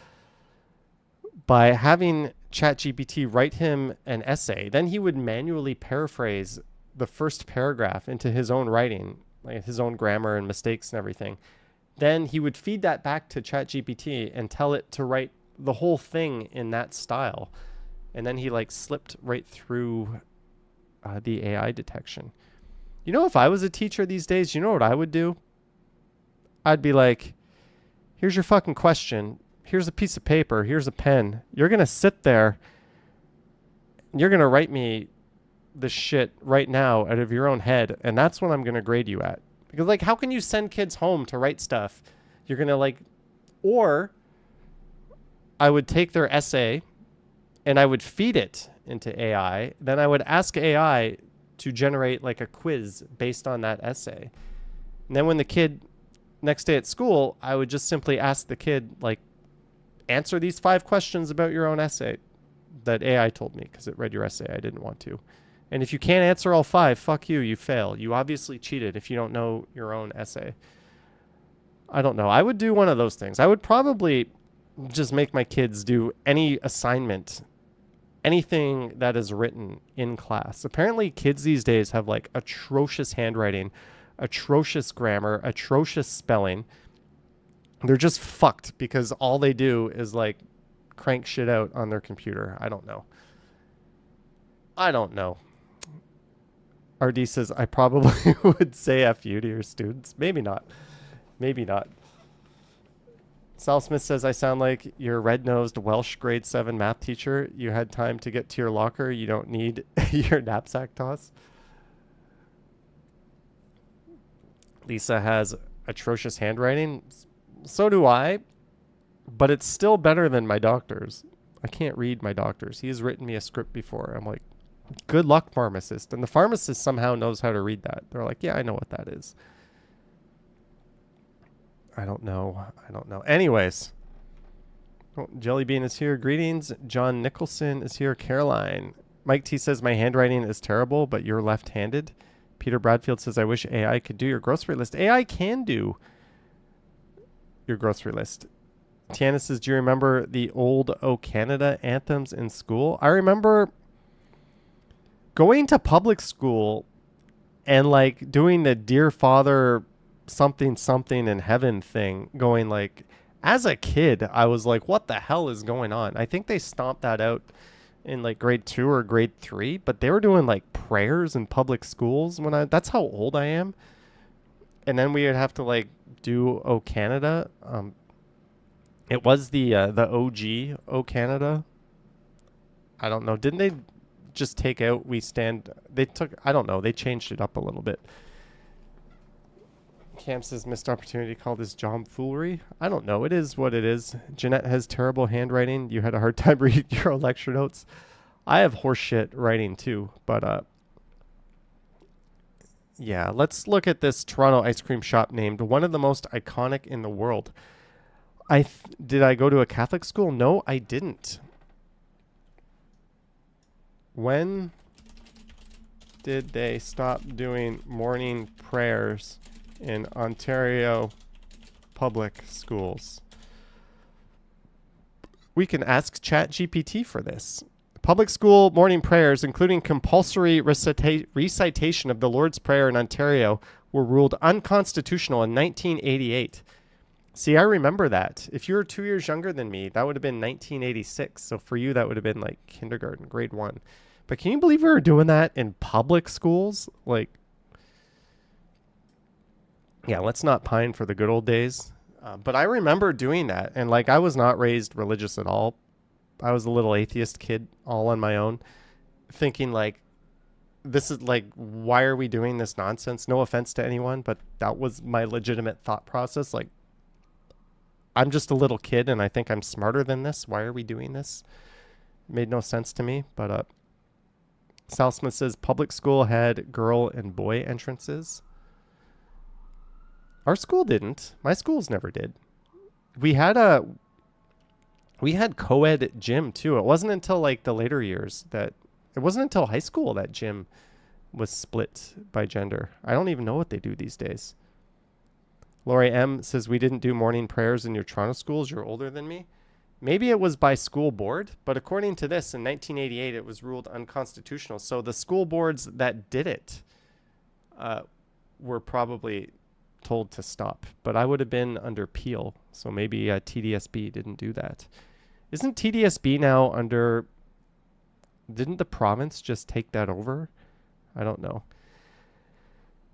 by having ChatGPT write him an essay. Then he would manually paraphrase the first paragraph into his own writing, like his own grammar and mistakes and everything. Then he would feed that back to ChatGPT and tell it to write the whole thing in that style. And then he like slipped right through the AI detection. You know, if I was a teacher these days, you know what I would do? I'd be like, here's your fucking question. Here's a piece of paper. Here's a pen. You're going to sit there. You're going to write me this shit right now out of your own head. And that's what I'm going to grade you at. Because like, how can you send kids home to write stuff? You're going to like, or I would take their essay and I would feed it into AI. Then I would ask AI to generate like a quiz based on that essay. And then when the kid next day at school, I would just simply ask the kid, like, answer these 5 questions about your own essay that AI told me because it read your essay. I didn't want to. And if you can't answer all 5, fuck you. You fail. You obviously cheated if you don't know your own essay. I don't know. I would do one of those things. I would probably just make my kids do any assignment, anything that is written in class. Apparently, kids these days have like atrocious handwriting, atrocious grammar, atrocious spelling. They're just fucked because all they do is like crank shit out on their computer. I don't know. RD says, I probably would say F you to your students. Maybe not. Maybe not. Sal Smith says, I sound like your red-nosed Welsh grade 7 math teacher. You had time to get to your locker. You don't need your knapsack toss. Lisa has atrocious handwriting. So do I. But it's still better than my doctor's. I can't read my doctor's. He has written me a script before. I'm like, good luck, pharmacist. And the pharmacist somehow knows how to read that. They're like, yeah, I know what that is. I don't know. Anyways. Oh, Jellybean is here. Greetings. John Nicholson is here. Caroline. Mike T says, my handwriting is terrible, but you're left-handed. Peter Bradfield says, I wish AI could do your grocery list. AI can do your grocery list. Tiana says, do you remember the old O Canada anthems in school? I remember going to public school and like doing the Dear Father something in heaven thing, going like, as a kid, I was like, what the hell is going on? I think they stomped that out in like grade 2 or grade 3, but they were doing like prayers in public schools that's how old I am. And then we would have to like do O Canada. It was the OG O Canada. I don't know. Didn't they just take out I don't know. They changed it up a little bit. Cam says missed opportunity, call this tomfoolery. I don't know. It is what it is. Jeanette has terrible handwriting. You had a hard time reading your own lecture notes. I have horseshit writing too, but yeah, let's look at this Toronto ice cream shop named one of the most iconic in the world. Did I go to a Catholic school? No, I didn't. When did they stop doing morning prayers in Ontario public schools? We can ask ChatGPT for this. Public school morning prayers, including compulsory recitation of the Lord's Prayer in Ontario, were ruled unconstitutional in 1988. See, I remember that. If you were 2 years younger than me, that would have been 1986. So for you, that would have been like kindergarten, grade 1. But can you believe we were doing that in public schools? Like, yeah, let's not pine for the good old days. But I remember doing that. And like, I was not raised religious at all. I was a little atheist kid all on my own, thinking like, this is like, why are we doing this nonsense? No offense to anyone, but that was my legitimate thought process. Like, I'm just a little kid and I think I'm smarter than this. Why are we doing this? It made no sense to me. But Sal Smith says public school had girl and boy entrances. Our school didn't. My schools never did. We had co-ed gym too. It wasn't until like the later years it wasn't until high school that gym was split by gender. I don't even know what they do these days. Lori M says, we didn't do morning prayers in your Toronto schools. You're older than me. Maybe it was by school board, but according to this, in 1988, it was ruled unconstitutional. So the school boards that did it were probably told to stop. But I would have been under Peel, so maybe TDSB didn't do that. Isn't TDSB now under... Didn't the province just take that over? I don't know.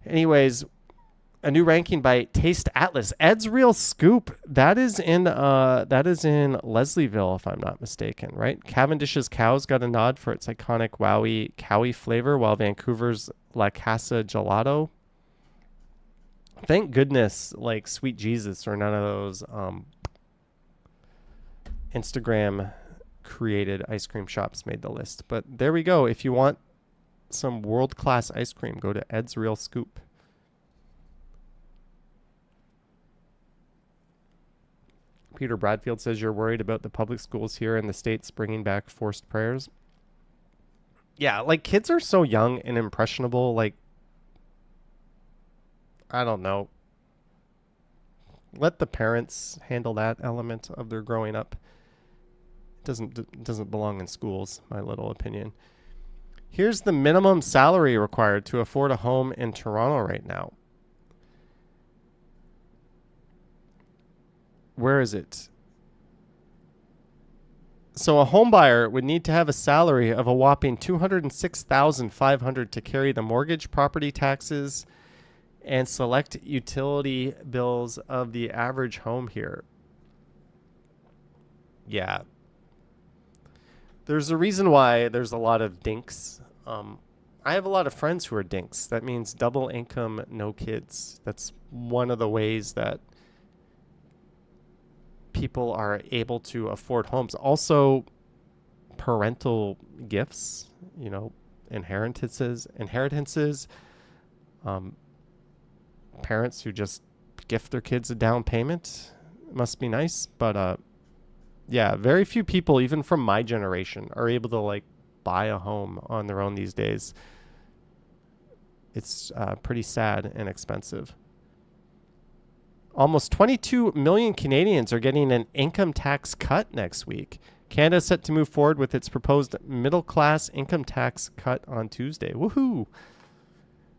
Anyways... A new ranking by Taste Atlas. Ed's Real Scoop. That is in Leslieville, if I'm not mistaken, right? Cavendish's Cows got a nod for its iconic Wowie Cowie flavor, while Vancouver's La Casa Gelato. Thank goodness, like Sweet Jesus or none of those Instagram created ice cream shops made the list. But there we go. If you want some world-class ice cream, go to Ed's Real Scoop. Peter Bradfield says you're worried about the public schools here in the States bringing back forced prayers. Yeah, like kids are so young and impressionable. Like, I don't know. Let the parents handle that element of their growing up. It doesn't belong in schools, my little opinion. Here's the minimum salary required to afford a home in Toronto right now. Where is it? So a home buyer would need to have a salary of a whopping $206,500 to carry the mortgage, property taxes, and select utility bills of the average home here. Yeah. There's a reason why there's a lot of dinks. I have a lot of friends who are dinks. That means double income, no kids. That's one of the ways that people are able to afford homes. Also, parental gifts, you know, inheritances. Parents who just gift their kids a down payment must be nice. But yeah, very few people, even from my generation, are able to like buy a home on their own these days. It's pretty sad and expensive. Almost 22 million Canadians are getting an income tax cut next week. Canada is set to move forward with its proposed middle-class income tax cut on Tuesday. Woohoo!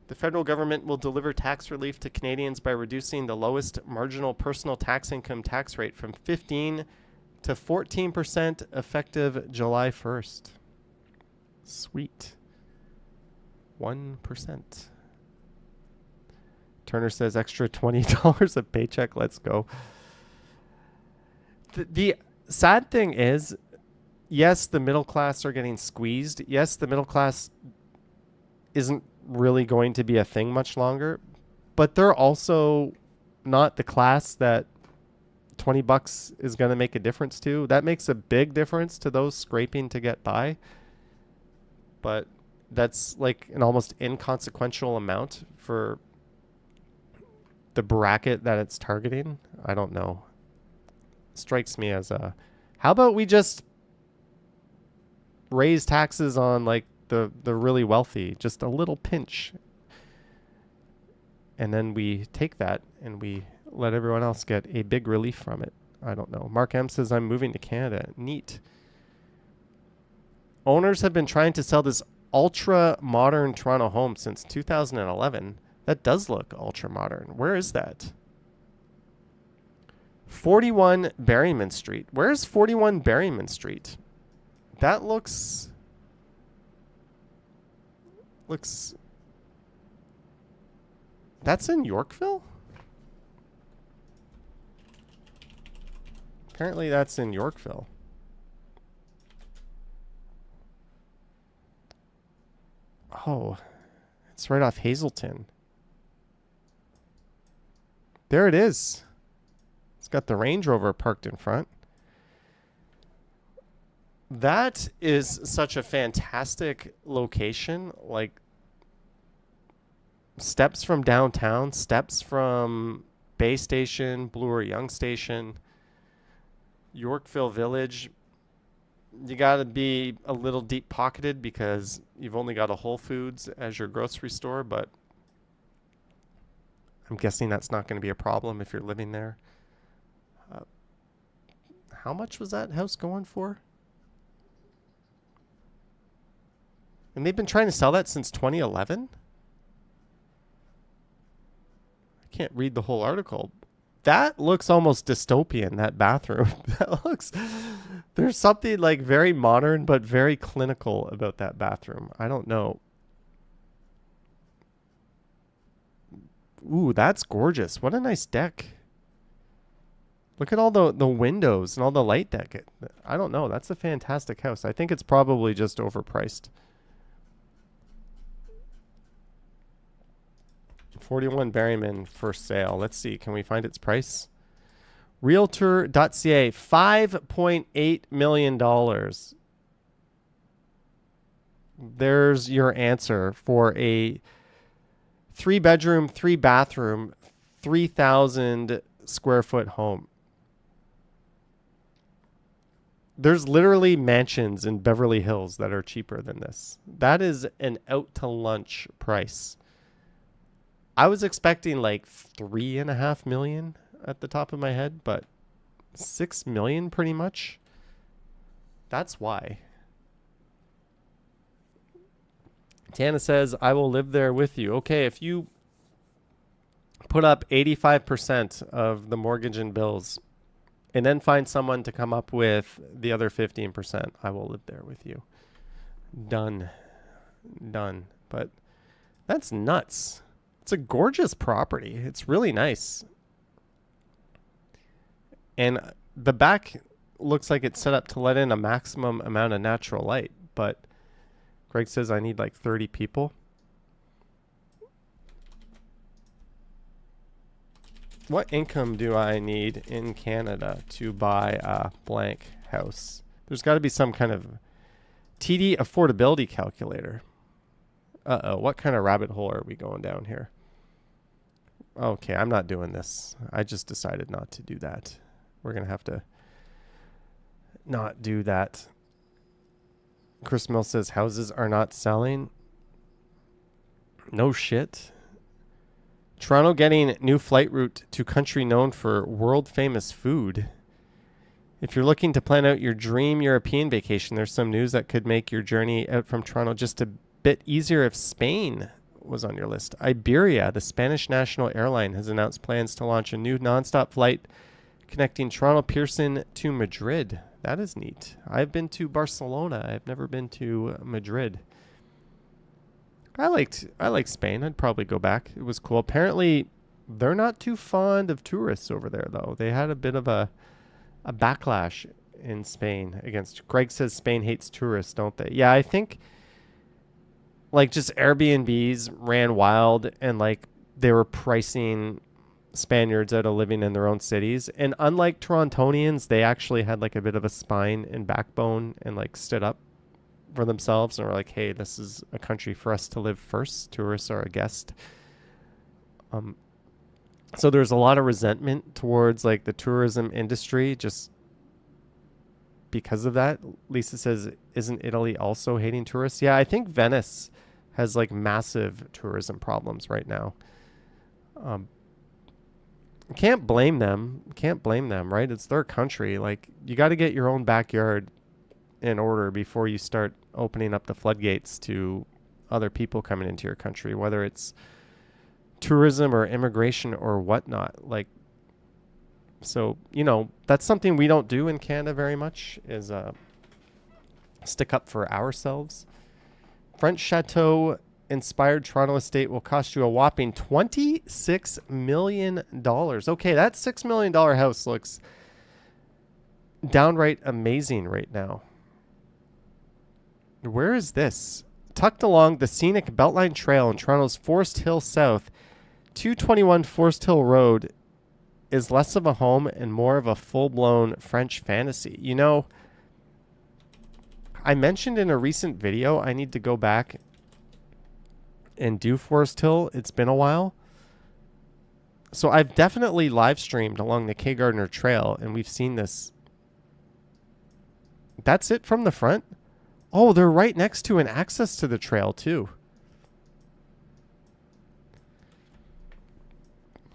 The federal government will deliver tax relief to Canadians by reducing the lowest marginal personal tax income tax rate from 15 to 14% effective July 1st. Sweet. 1%. Turner says extra $20 a paycheck. Let's go. The sad thing is, yes, the middle class are getting squeezed. Yes, the middle class isn't really going to be a thing much longer, but they're also not the class that $20 is going to make a difference to. That makes a big difference to those scraping to get by. But that's like an almost inconsequential amount for the bracket that it's targeting. I don't know. Strikes me as a, how about we just raise taxes on like the really wealthy, just a little pinch. And then we take that and we let everyone else get a big relief from it. I don't know. Mark M says, I'm moving to Canada. Neat. Owners have been trying to sell this ultra modern Toronto home since 2011. That does look ultra modern. Where is that? 41 Berryman Street. Where's 41 Berryman Street? That looks that's in Yorkville? Apparently that's in Yorkville. Oh, it's right off Hazelton. There it is. It's got the Range Rover parked in front. That is such a fantastic location. Like, steps from downtown, steps from Bay Station, Bloor Young Station, Yorkville Village. You got to be a little deep pocketed because you've only got a Whole Foods as your grocery store, but I'm guessing that's not going to be a problem if you're living there. How much was that house going for? And they've been trying to sell that since 2011? I can't read the whole article. That looks almost dystopian, that bathroom. That looks... There's something like very modern but very clinical about that bathroom. I don't know. Ooh, that's gorgeous. What a nice deck. Look at all the windows and all the light deck. I don't know. That's a fantastic house. I think it's probably just overpriced. 41 Berryman for sale. Let's see. Can we find its price? Realtor.ca, $5.8 million. There's your answer for a 3-bedroom, 3-bathroom, 3,000 square foot home. There's literally mansions in Beverly Hills that are cheaper than this. That is an out to lunch price. I was expecting like 3.5 million at the top of my head, but 6 million pretty much. That's why. Tana says, I will live there with you. Okay, if you put up 85% of the mortgage and bills and then find someone to come up with the other 15%, I will live there with you. Done. Done. But that's nuts. It's a gorgeous property. It's really nice. And the back looks like it's set up to let in a maximum amount of natural light. But Greg says I need like 30 people. What income do I need in Canada to buy a blank house? There's got to be some kind of TD affordability calculator. Uh-oh, what kind of rabbit hole are we going down here? Okay, I'm not doing this. I just decided not to do that. We're going to have to not do that. Chris Mill says houses are not selling. No shit. Toronto getting new flight route to country known for world famous food. If you're looking to plan out your dream European vacation, there's some news that could make your journey out from Toronto just a bit easier if Spain was on your list. Iberia, the Spanish national airline, has announced plans to launch a new nonstop flight connecting Toronto Pearson to Madrid. That is neat. I've been to Barcelona. I've never been to Madrid. I liked Spain. I'd probably go back. It was cool. Apparently, they're not too fond of tourists over there, though. They had a bit of a backlash in Spain against. Greg says Spain hates tourists, don't they? Yeah, I think like just Airbnbs ran wild and like they were pricing Spaniards out of living in their own cities. And unlike Torontonians, they actually had like a bit of a spine and backbone and like stood up for themselves and were like, hey, this is a country for us to live first. Tourists are a guest. So there's a lot of resentment towards like the tourism industry just because of that. Lisa says, isn't Italy also hating tourists? Yeah, I think Venice has like massive tourism problems right now. Can't blame them. Right? It's their country. Like you got to get your own backyard in order before you start opening up the floodgates to other people coming into your country, whether it's tourism or immigration or whatnot. Like, so, you know, that's something we don't do in Canada very much is stick up for ourselves. French Chateau inspired Toronto estate will cost you a whopping $26 million. Okay, that $6 million house looks downright amazing right now. Where is this? Tucked along the scenic Beltline Trail in Toronto's Forest Hill South, 221 Forest Hill Road is less of a home and more of a full-blown French fantasy. You know, I mentioned in a recent video I need to go back and do Forest Hill. It's been a while. So I've definitely live streamed along the K Gardner Trail and we've seen this. That's it from the front? Oh, they're right next to an access to the trail, too.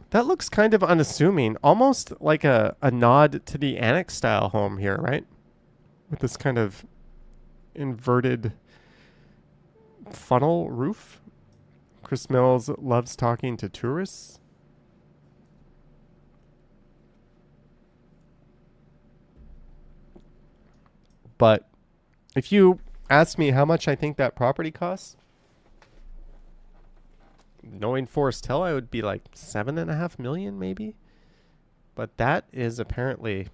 That looks kind of unassuming. Almost like a nod to the annex-style home here, right? With this kind of inverted funnel roof. Chris Mills loves talking to tourists. But if you ask me how much I think that property costs, knowing Forest Hill, I would be like $7.5 million maybe. But that is apparently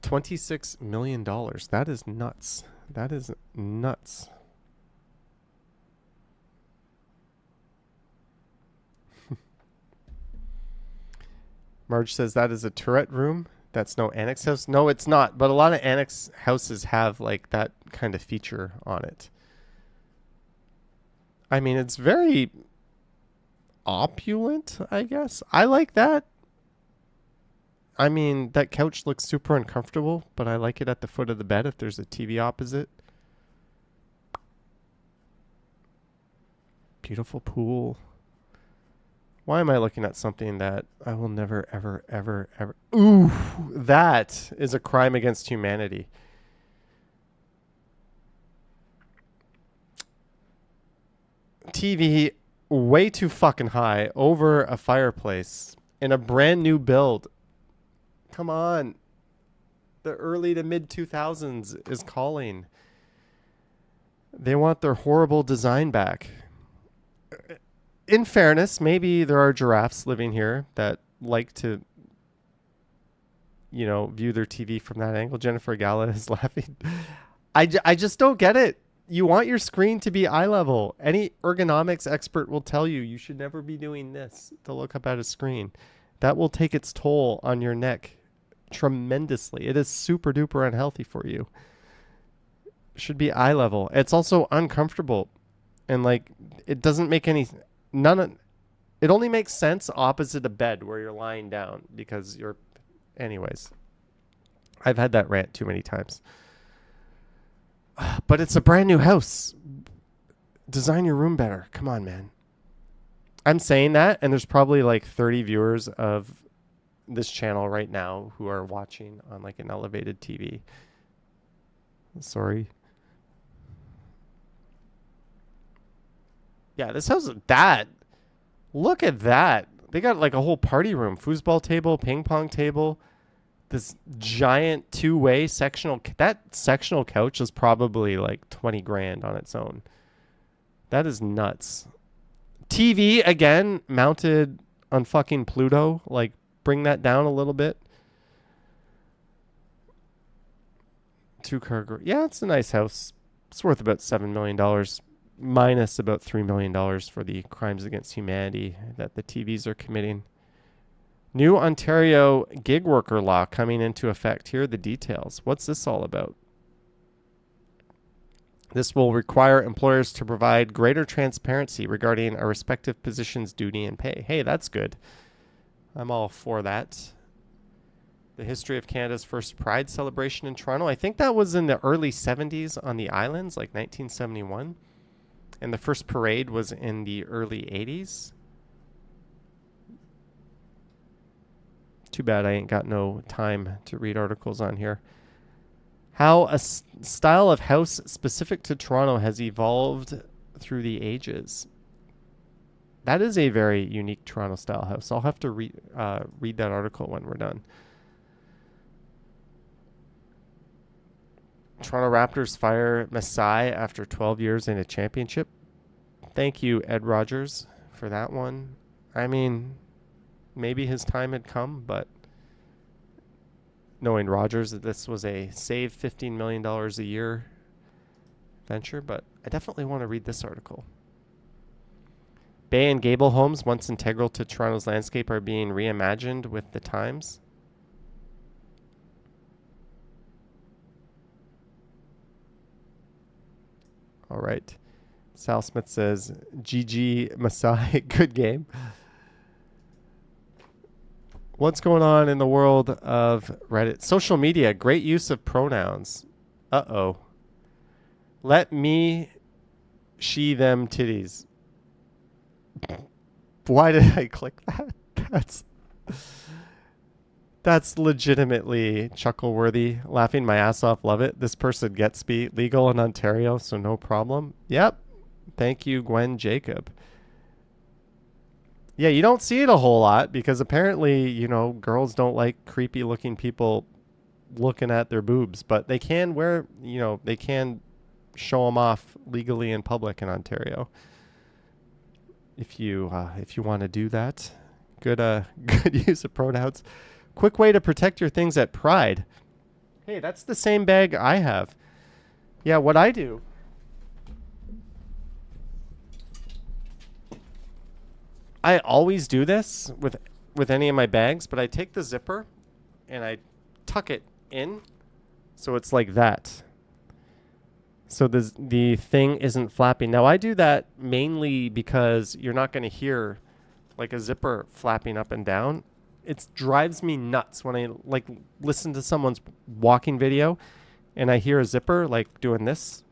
$26 million. That is nuts. That is nuts. Marge says that is a Tourette room. That's no annex house. No, it's not. But a lot of annex houses have like that kind of feature on it. I mean, it's very opulent, I guess. I like that. I mean, that couch looks super uncomfortable, but I like it at the foot of the bed if there's a TV opposite. Beautiful pool. Why am I looking at something that I will never, ever, ever, ever... Ooh, that is a crime against humanity. TV way too fucking high over a fireplace in a brand new build. Come on. The early to mid 2000s is calling. They want their horrible design back. In fairness, maybe there are giraffes living here that like to, you know, view their TV from that angle. Jennifer Gala is laughing. I just don't get it. You want your screen to be eye level. Any ergonomics expert will tell you you should never be doing this to look up at a screen. That will take its toll on your neck tremendously. It is super duper unhealthy for you. Should be eye level. It's also uncomfortable. And like, it doesn't make any... It only makes sense opposite a bed where you're lying down because you're... Anyways. I've had that rant too many times. But it's a brand new house. Design your room better. Come on, man. I'm saying that, and there's probably like 30 viewers of this channel right now who are watching on like an elevated TV. Sorry. Yeah, this house is that. Look at that. They got like a whole party room, foosball table, ping pong table. This giant two-way sectional. That sectional couch is probably like 20 grand on its own. That is nuts. TV, again, mounted on fucking Pluto. Like, bring that down a little bit. Two-car garage. Yeah, it's a nice house. It's worth about $7 million. Minus about $3 million for the crimes against humanity that the TVs are committing. New Ontario gig worker law coming into effect. Here are the details. What's this all about? This will require employers to provide greater transparency regarding a respective position's duty and pay. Hey, that's good. I'm all for that. The history of Canada's first Pride celebration in Toronto. I think that was in the early 70s on the islands, like 1971. And the first parade was in the early 80s. Too bad I ain't got no time to read articles on here. How a style of house specific to Toronto has evolved through the ages. That is a very unique Toronto style house. I'll have to read that article when we're done. Toronto Raptors fire Masai after 12 years in a championship. Thank you, Ed Rogers, for that one. I mean, maybe his time had come, but knowing Rogers that this was a save $15 million a year venture, but I definitely want to read this article. Bay and gable homes, once integral to Toronto's landscape, are being reimagined with the times. All right. Sal Smith says, GG Masai, good game. What's going on in the world of Reddit? Social media, great use of pronouns. Uh-oh. Let me she them titties. Why did I click that? That's legitimately chuckle-worthy. Laughing my ass off, love it. This person gets be legal in Ontario, so no problem. Yep. Thank you, Gwen Jacob. Yeah, you don't see it a whole lot because apparently, you know, girls don't like creepy-looking people looking at their boobs, but they can wear, you know, they can show them off legally in public in Ontario. If you want to do that, good use of pronouns. Quick way to protect your things at Pride. Hey, that's the same bag I have. Yeah, what I do. I always do this with with any of my bags, but I take the zipper and I tuck it in so it's like that. So the thing isn't flapping. Now I do that mainly because you're not going to hear like a zipper flapping up and down. It drives me nuts when I like listen to someone's walking video and I hear a zipper like doing this,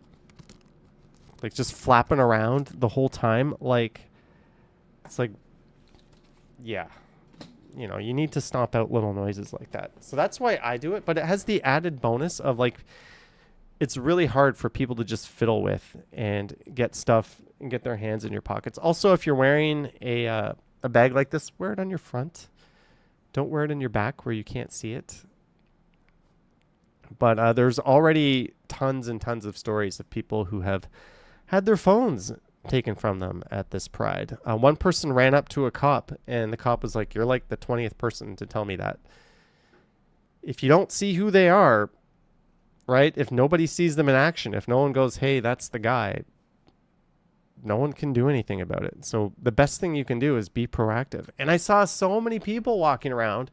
like just flapping around the whole time. Like, it's like, yeah, you know, you need to stomp out little noises like that. So that's why I do it. But it has the added bonus of like, it's really hard for people to just fiddle with and get stuff and get their hands in your pockets. Also, if you're wearing a bag like this, wear it on your front. Don't wear it in your back where you can't see it. But there's already tons and tons of stories of people who have had their phones taken from them at this pride. One person ran up to a cop and the cop was like, "You're like the 20th person to tell me that." If you don't see who they are, right? If nobody sees them in action, if no one goes, "Hey, that's the guy," no one can do anything about it. So the best thing you can do is be proactive. And I saw so many people walking around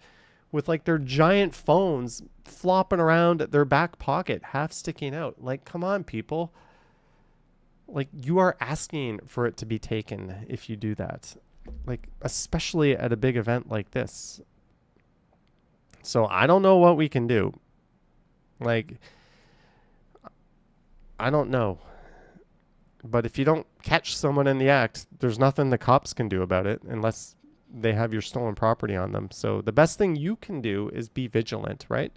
with like their giant phones flopping around at their back pocket, half sticking out. Like, come on, people. Like, you are asking for it to be taken if you do that. Like, especially at a big event like this. So I don't know what we can do. Like, I don't know. But if you don't catch someone in the act, there's nothing the cops can do about it unless they have your stolen property on them. So the best thing you can do is be vigilant, right?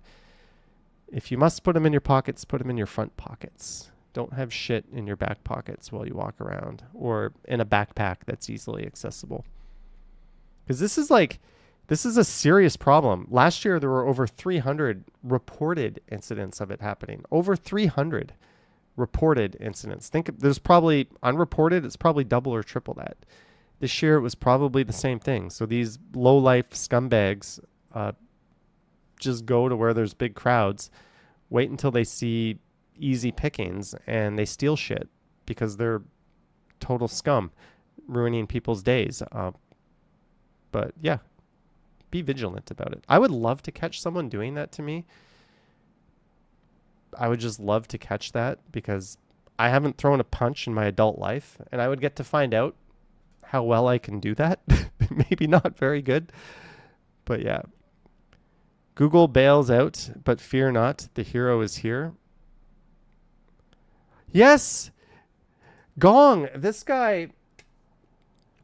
If you must put them in your pockets, put them in your front pockets. Don't have shit in your back pockets while you walk around or in a backpack that's easily accessible. Because this is a serious problem. Last year, there were over 300 reported incidents of it happening. Over 300 reported incidents. There's probably unreported. It's probably double or triple that. This year, it was probably the same thing. So these low-life scumbags just go to where there's big crowds, wait until they see easy pickings, and they steal shit because they're total scum, ruining people's days. But yeah, be vigilant about it. I would love to catch someone doing that to me. I would just love to catch that because I haven't thrown a punch in my adult life, and I would get to find out how well I can do that. Maybe not very good, but yeah. Google bails out, but fear not, the hero is here. Yes! Gong! This guy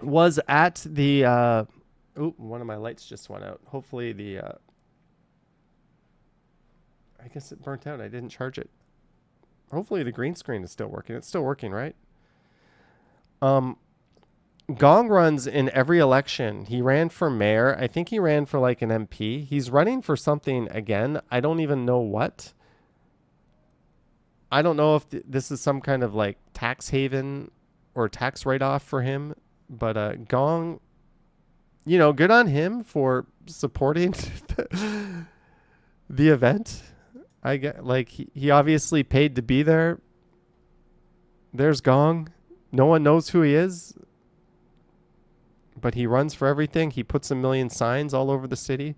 was at the... one of my lights just went out. Hopefully the... I guess it burnt out. I didn't charge it. Hopefully the green screen is still working. It's still working, right? Gong runs in every election. He ran for mayor. I think he ran for like an MP. He's running for something again. I don't even know what. I don't know if this is some kind of like tax haven or tax write-off for him. But Gong, you know, good on him for supporting the event. I get like he obviously paid to be there. There's Gong. No one knows who he is. But he runs for everything. He puts a million signs all over the city.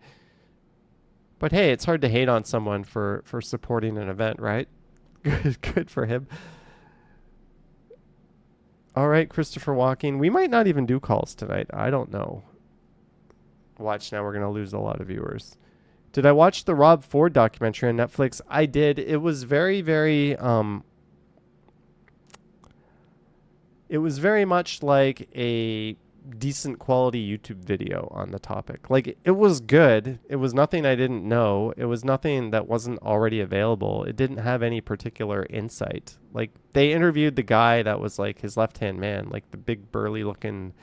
But hey, it's hard to hate on someone for supporting an event, right? Good for him. All right, Christopher Walking. We might not even do calls tonight. I don't know. Watch now. We're going to lose a lot of viewers. Did I watch the Rob Ford documentary on Netflix? I did. It was very, very... it was very much like a decent quality YouTube video on the topic. Like, it was good. It was nothing I didn't know. It was nothing that wasn't already available. It didn't have any particular insight. Like, they interviewed the guy that was like his left-hand man, like the big burly looking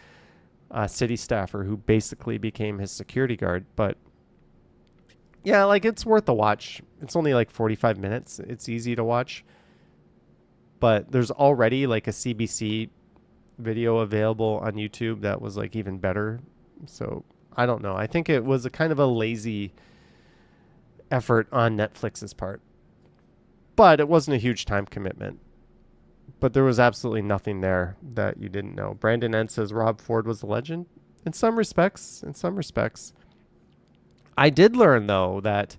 city staffer who basically became his security guard. But yeah, like, it's worth a watch. It's only like 45 minutes. It's easy to watch. But there's already like a CBC video available on YouTube that was like even better. So I don't know. I think it was a kind of a lazy effort on Netflix's part, but it wasn't a huge time commitment. But there was absolutely nothing there that you didn't know. Brandon N says Rob Ford was a legend. In some respects. I did learn, though, that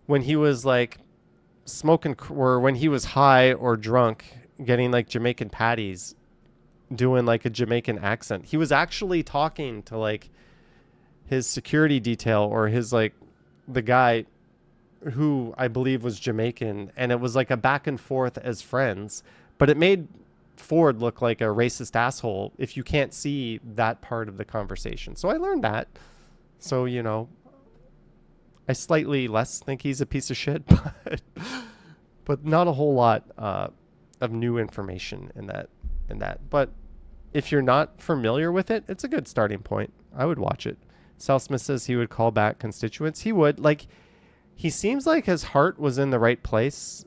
when he was like smoking or when he was high or drunk, getting like Jamaican patties, doing like a Jamaican accent, he was actually talking to like his security detail or his like the guy who I believe was Jamaican, and it was like a back and forth as friends, but it made Ford look like a racist asshole if you can't see that part of the conversation. So I learned that. So, you know, I slightly less think he's a piece of shit, but not a whole lot of new information in that. But if you're not familiar with it, it's a good starting point. I would watch it. Sal Smith says he would call back constituents. He would. Like, he seems like his heart was in the right place,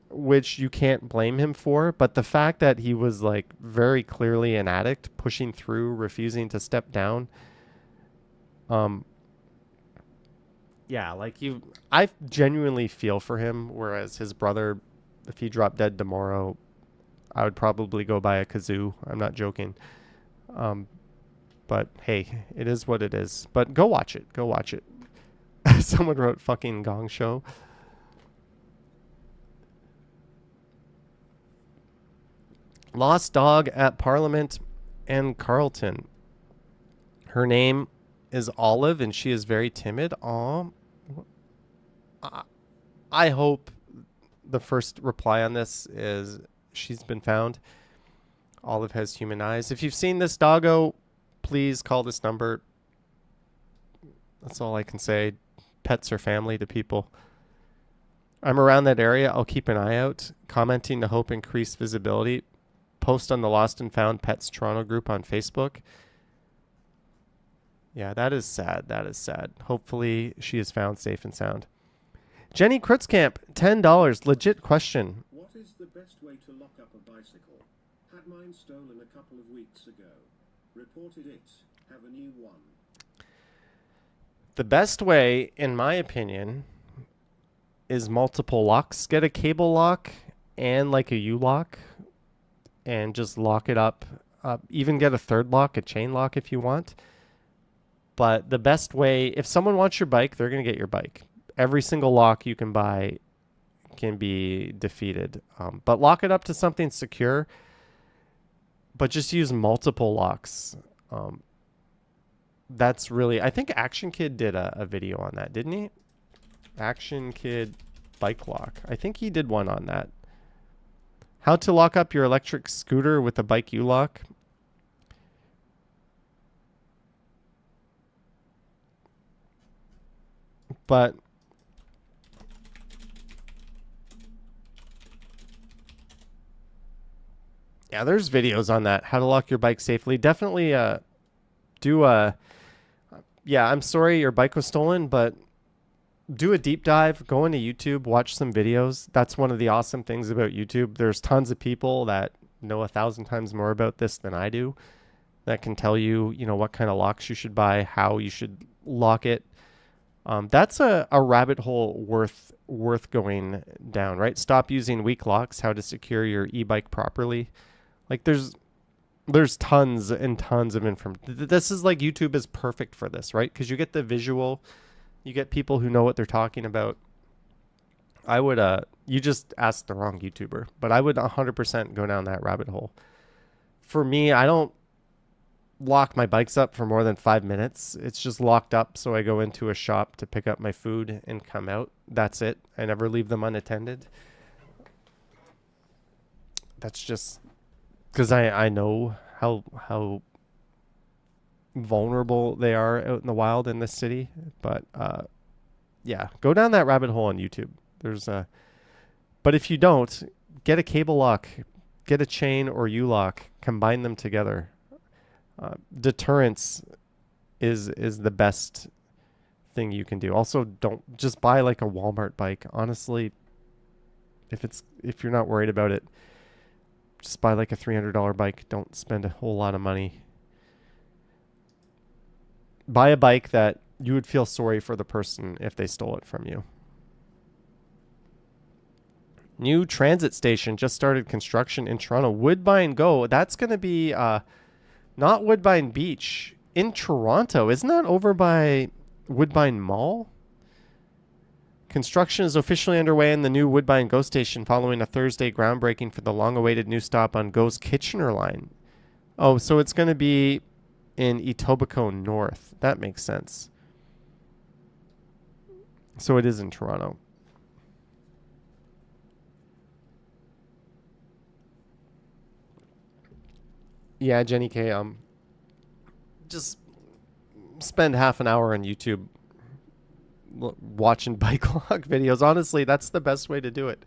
which you can't blame him for. But the fact that he was like very clearly an addict, pushing through, refusing to step down. Yeah, like I genuinely feel for him. Whereas his brother, if he dropped dead tomorrow, I would probably go buy a kazoo. I'm not joking. But hey, it is what it is. But go watch it. Go watch it. Someone wrote fucking Gong Show. Lost dog at Parliament and Carlton. Her name is Olive and she is very timid. Aw. I hope the first reply on this is she's been found. Olive has human eyes. If you've seen this doggo, please call this number. That's all I can say. Pets are family to people. I'm around that area. I'll keep an eye out. Commenting to hope increase visibility. Post on the Lost and Found Pets Toronto group on Facebook. Yeah, that is sad. That is sad. Hopefully she is found safe and sound. Jenny Krutzkamp, $10. Legit question. What is the best way to lock up a bicycle? Had mine stolen a couple of weeks ago. Reported it. Have a new one. The best way, in my opinion, is multiple locks. Get a cable lock and like a U-lock and just lock it up. Even get a third lock, a chain lock if you want. But the best way, if someone wants your bike, they're going to get your bike. Every single lock you can buy can be defeated. But lock it up to something secure. But just use multiple locks. That's really... I think Action Kid did a video on that, didn't he? Action Kid bike lock. I think he did one on that. How to lock up your electric scooter with a bike U-lock. But... yeah, there's videos on that. How to lock your bike safely. Definitely do a... yeah, I'm sorry your bike was stolen, but do a deep dive. Go into YouTube. Watch some videos. That's one of the awesome things about YouTube. There's tons of people that know 1,000 times more about this than I do that can tell you, you know, what kind of locks you should buy, how you should lock it. That's a rabbit hole worth going down, right? Stop using weak locks, how to secure your e-bike properly. Like there's tons and tons of information. This is like YouTube is perfect for this, right? Because you get the visual, you get people who know what they're talking about. I would, you just asked the wrong YouTuber, but I would 100% go down that rabbit hole. For me, I don't lock my bikes up for more than 5 minutes. It's just locked up, so I go into a shop to pick up my food and come out. That's it. I never leave them unattended. That's just because I know how vulnerable they are out in the wild in this city. But yeah, go down that rabbit hole on YouTube. But if you don't, get a cable lock, get a chain or U-lock, combine them together. Deterrence is the best thing you can do. Also, don't just buy like a Walmart bike. Honestly, if you're not worried about it, just buy like a $300 bike. Don't spend a whole lot of money. Buy a bike that you would feel sorry for the person if they stole it from you. New transit station just started construction in Toronto. Woodbine Go. That's going to be not Woodbine Beach. in Toronto. Isn't that over by Woodbine Mall? Construction is officially underway in the new Woodbine GO station following a Thursday groundbreaking for the long-awaited new stop on GO's Kitchener line. Oh, so it's going to be in Etobicoke North. That makes sense. So it is in Toronto. Yeah, Jenny K. Just spend half an hour on YouTube watching bike log videos. Honestly, that's the best way to do it.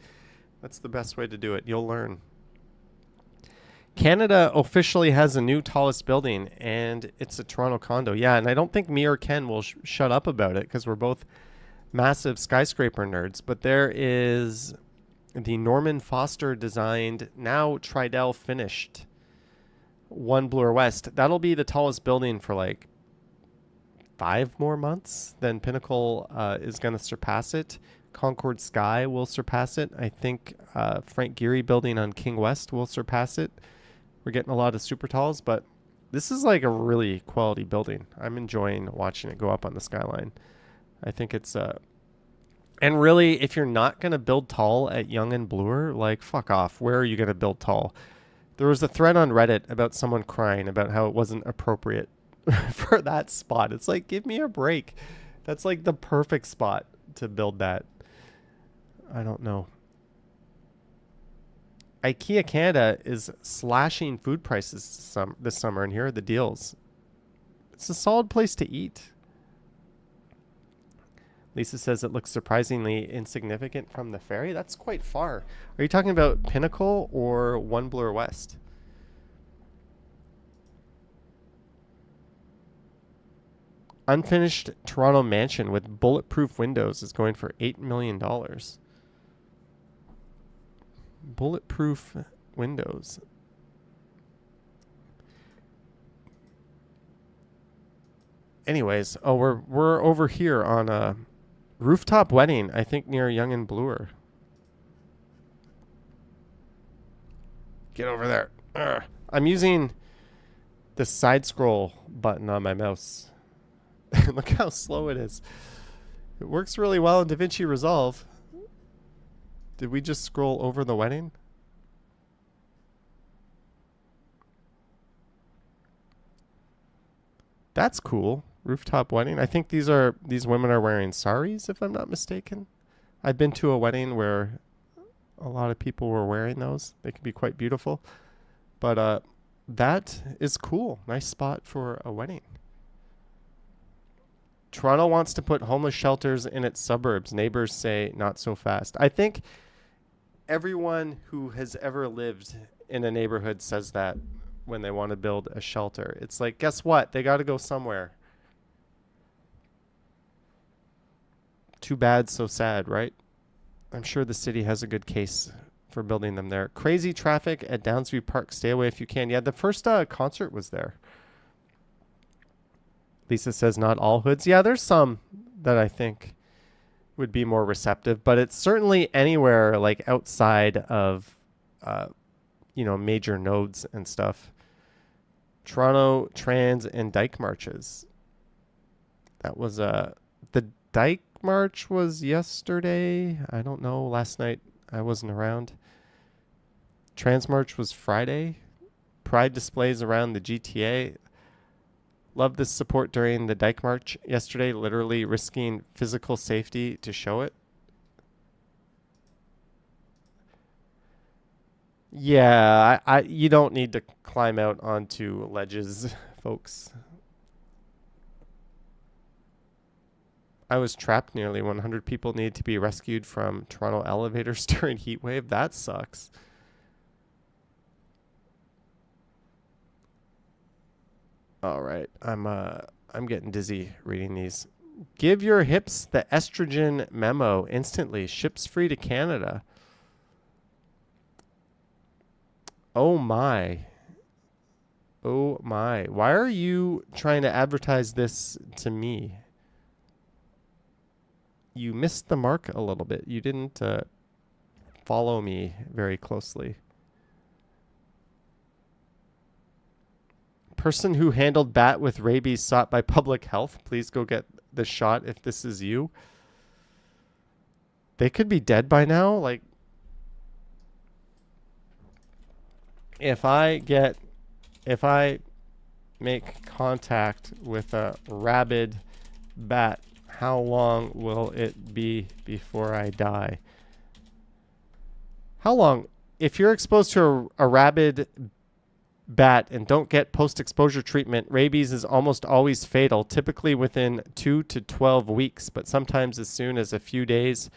That's the best way to do it. You'll learn. Canada officially has a new tallest building, and it's a Toronto condo. Yeah, and I don't think me or Ken will shut up about it because we're both massive skyscraper nerds. But there is the Norman Foster designed, now Tridel finished, One Bloor West. That'll be the tallest building for like 5 more months. Then Pinnacle is going to surpass it. Concord Sky will surpass it. I think Frank Gehry building on King West will surpass it. We're getting a lot of super talls, but this is like a really quality building. I'm enjoying watching it go up on the Skyline. I think it's and really, if you're not going to build tall at Yonge and Bloor, like, fuck off. Where are you going to build tall? There was a thread on Reddit about someone crying about how it wasn't appropriate for that spot. It's like, give me a break. That's like the perfect spot to build that. I don't know. IKEA Canada is slashing food prices this summer, and here are the deals. It's a solid place to eat. Lisa says it looks surprisingly insignificant from the ferry. That's quite far. Are you talking about Pinnacle or One Bloor West? Unfinished Toronto mansion with bulletproof windows is going for $8 million. Bulletproof windows. Anyways, oh, we're over here on a rooftop wedding, I think near Yonge and Bloor. Get over there. Urgh. I'm using the side scroll button on my mouse. Look how slow it is. It works really well in DaVinci Resolve. Did we just scroll over the wedding? That's cool. Rooftop wedding. I think these women are wearing saris, if I'm not mistaken. I've been to a wedding where a lot of people were wearing those. They can be quite beautiful. But that is cool. Nice spot for a wedding. Toronto wants to put homeless shelters in its suburbs. Neighbors say not so fast. I think everyone who has ever lived in a neighborhood says that when they want to build a shelter. It's like, guess what? They got to go somewhere. Too bad, so sad, right? I'm sure the city has a good case for building them there. Crazy traffic at Downsview Park. Stay away if you can. Yeah, the first concert was there. Lisa says not all hoods. Yeah, there's some that I think would be more receptive, but it's certainly anywhere like outside of, major nodes and stuff. Toronto Trans and Dyke Marches. That was the Dyke March was yesterday. I don't know. Last night I wasn't around. Trans March was Friday. Pride displays around the GTA. Love this support during the Dyke March yesterday, literally risking physical safety to show it. Yeah, you don't need to climb out onto ledges, folks. I was trapped. Nearly 100 people need to be rescued from Toronto elevators during heat wave. That sucks. All right, I'm getting dizzy reading these. Give your hips the estrogen memo instantly. Ships free to Canada. Oh my. Oh my. Why are you trying to advertise this to me? You missed the mark a little bit. You didn't follow me very closely. Person who handled bat with rabies sought by public health. Please go get the shot if this is you. They could be dead by now. Like, if I make contact with a rabid bat, how long will it be before I die? How long? If you're exposed to a rabid bat and don't get post-exposure treatment, rabies is almost always fatal, typically within 2 to 12 weeks, but sometimes as soon as a few days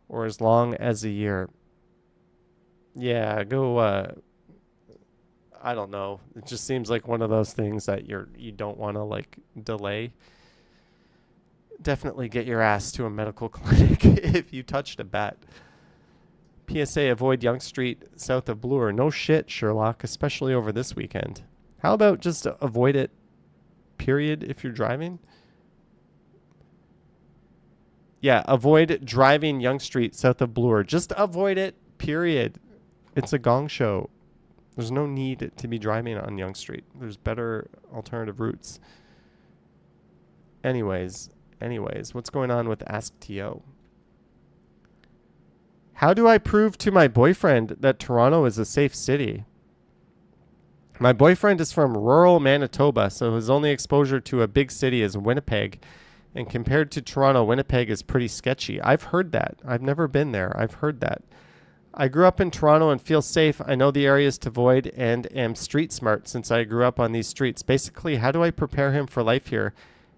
or as long as a year. Yeah, go, I don't know. It just seems like one of those things that you don't want to like delay. Definitely get your ass to a medical clinic if you touched a bat. PSA, avoid Yonge Street south of Bloor. No shit, Sherlock, especially over this weekend. How about just avoid it, period, if you're driving? Yeah, avoid driving Yonge Street south of Bloor. Just avoid it, period. It's a gong show. There's no need to be driving on Yonge Street. There's better alternative routes. Anyways, what's going on with Ask TO? How do I prove to my boyfriend that Toronto is a safe city? My boyfriend is from rural Manitoba, so his only exposure to a big city is Winnipeg. And compared to Toronto, Winnipeg is pretty sketchy. I've heard that. I've never been there. I've heard that. I grew up in Toronto and feel safe. I know the areas to avoid and am street smart since I grew up on these streets. Basically, how do I prepare him for life here?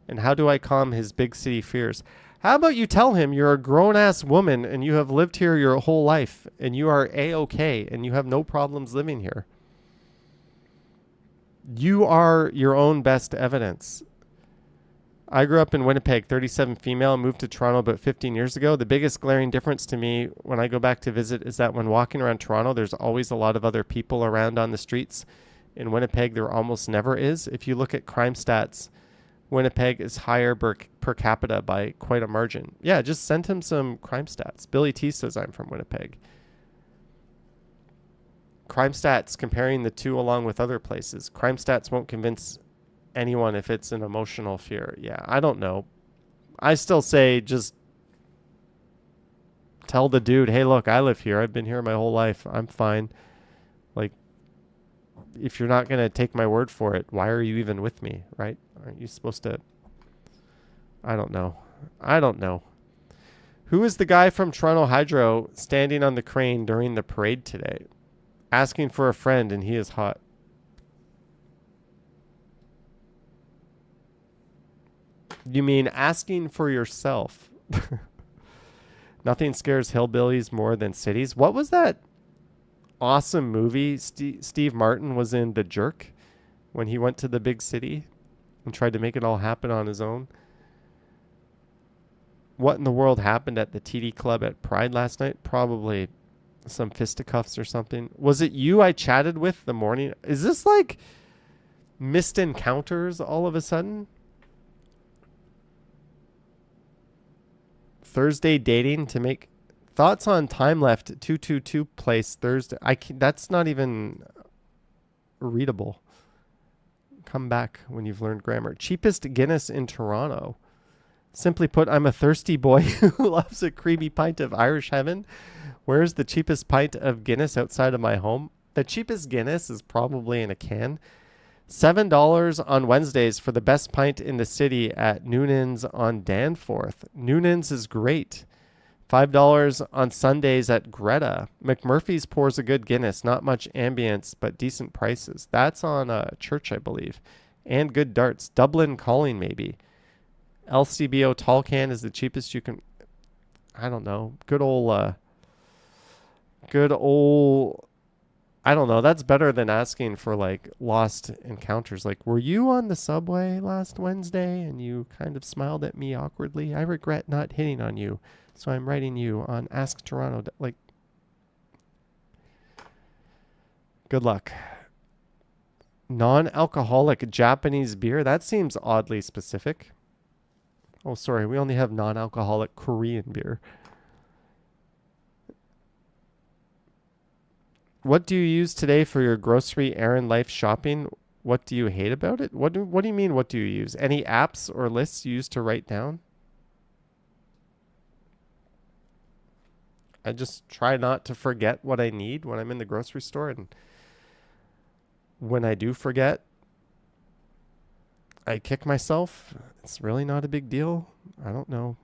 And how do I calm his big city fears? How about you tell him you're a grown-ass woman and you have lived here your whole life and you are A-okay and you have no problems living here. You are your own best evidence. I grew up in Winnipeg, 37 female, moved to Toronto about 15 years ago. The biggest glaring difference to me when I go back to visit is that when walking around Toronto, there's always a lot of other people around on the streets. In Winnipeg, there almost never is. If you look at crime stats, Winnipeg is higher per capita by quite a margin. Yeah, just send him some crime stats. Billy T says I'm from Winnipeg. Crime stats, comparing the two along with other places. Crime stats won't convince anyone if it's an emotional fear. Yeah, I don't know. I still say just tell the dude, hey, look, I live here. I've been here my whole life. I'm fine. Like, if you're not going to take my word for it, why are you even with me, right? Aren't you supposed to? I don't know. Who is the guy from Toronto Hydro standing on the crane during the parade today? Asking for a friend, and he is hot. You mean asking for yourself? Nothing scares hillbillies more than cities. What was that awesome movie Steve Martin was in, The Jerk, when he went to the big city and tried to make it all happen on his own? What in the world happened at the TD Club at Pride last night? Probably some fisticuffs or something. Was it you I chatted with the morning? Is this like missed encounters all of a sudden? Thursday dating to make thoughts on time left 222 place Thursday. That's not even readable. Come back when you've learned grammar. Cheapest Guinness in Toronto. Simply put, I'm a thirsty boy who loves a creamy pint of Irish Heaven. Where's the cheapest pint of Guinness outside of my home? The cheapest Guinness is probably in a can. $7 on Wednesdays for the best pint in the city at Noonan's on Danforth. Noonan's is great. $5 on Sundays at Greta. McMurphy's pours a good Guinness. Not much ambience, but decent prices. That's on Church, I believe. And good darts. Dublin Calling, maybe. LCBO tall can is the cheapest you can. I don't know. Good old. I don't know. That's better than asking for like lost encounters. Like, were you on the subway last Wednesday and you kind of smiled at me awkwardly? I regret not hitting on you, so I'm writing you on Ask Toronto. Like, good luck. Non-alcoholic Japanese beer. That seems oddly specific. Oh, sorry. We only have non-alcoholic Korean beer. What do you use today for your grocery errand life shopping? What do you hate about it? What do you mean? What do you use? Any apps or lists you use to write down? I just try not to forget what I need when I'm in the grocery store, and when I do forget, I kick myself. It's really not a big deal. I don't know.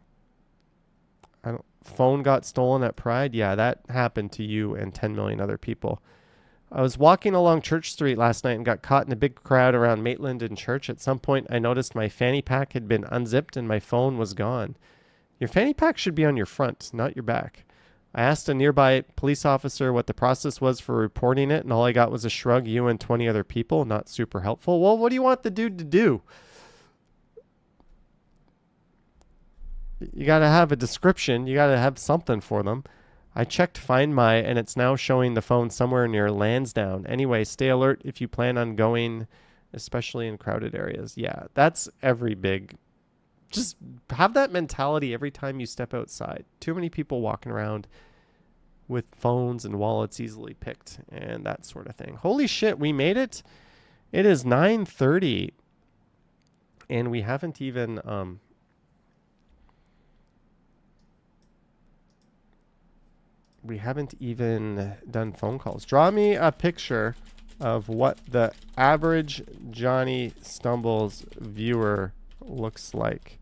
I don't. Phone got stolen at Pride. Yeah, that happened to you and 10 million other people. I was walking along Church Street last night and got caught in a big crowd around Maitland and Church. At some point, I noticed my fanny pack had been unzipped and my phone was gone. Your fanny pack should be on your front, not your back. I asked a nearby police officer what the process was for reporting it, and all I got was a shrug. You and 20 other people, not super helpful. Well, what do you want the dude to do? You got to have a description. You got to have something for them. I checked Find My, and it's now showing the phone somewhere near Lansdowne. Anyway, stay alert if you plan on going, especially in crowded areas. Yeah, that's every big. Just have that mentality every time you step outside. Too many people walking around with phones and wallets easily picked and that sort of thing. Holy shit, we made it. It is 9:30 and we haven't even done phone calls. Draw me a picture of what the average Johnny Stumbles viewer looks like.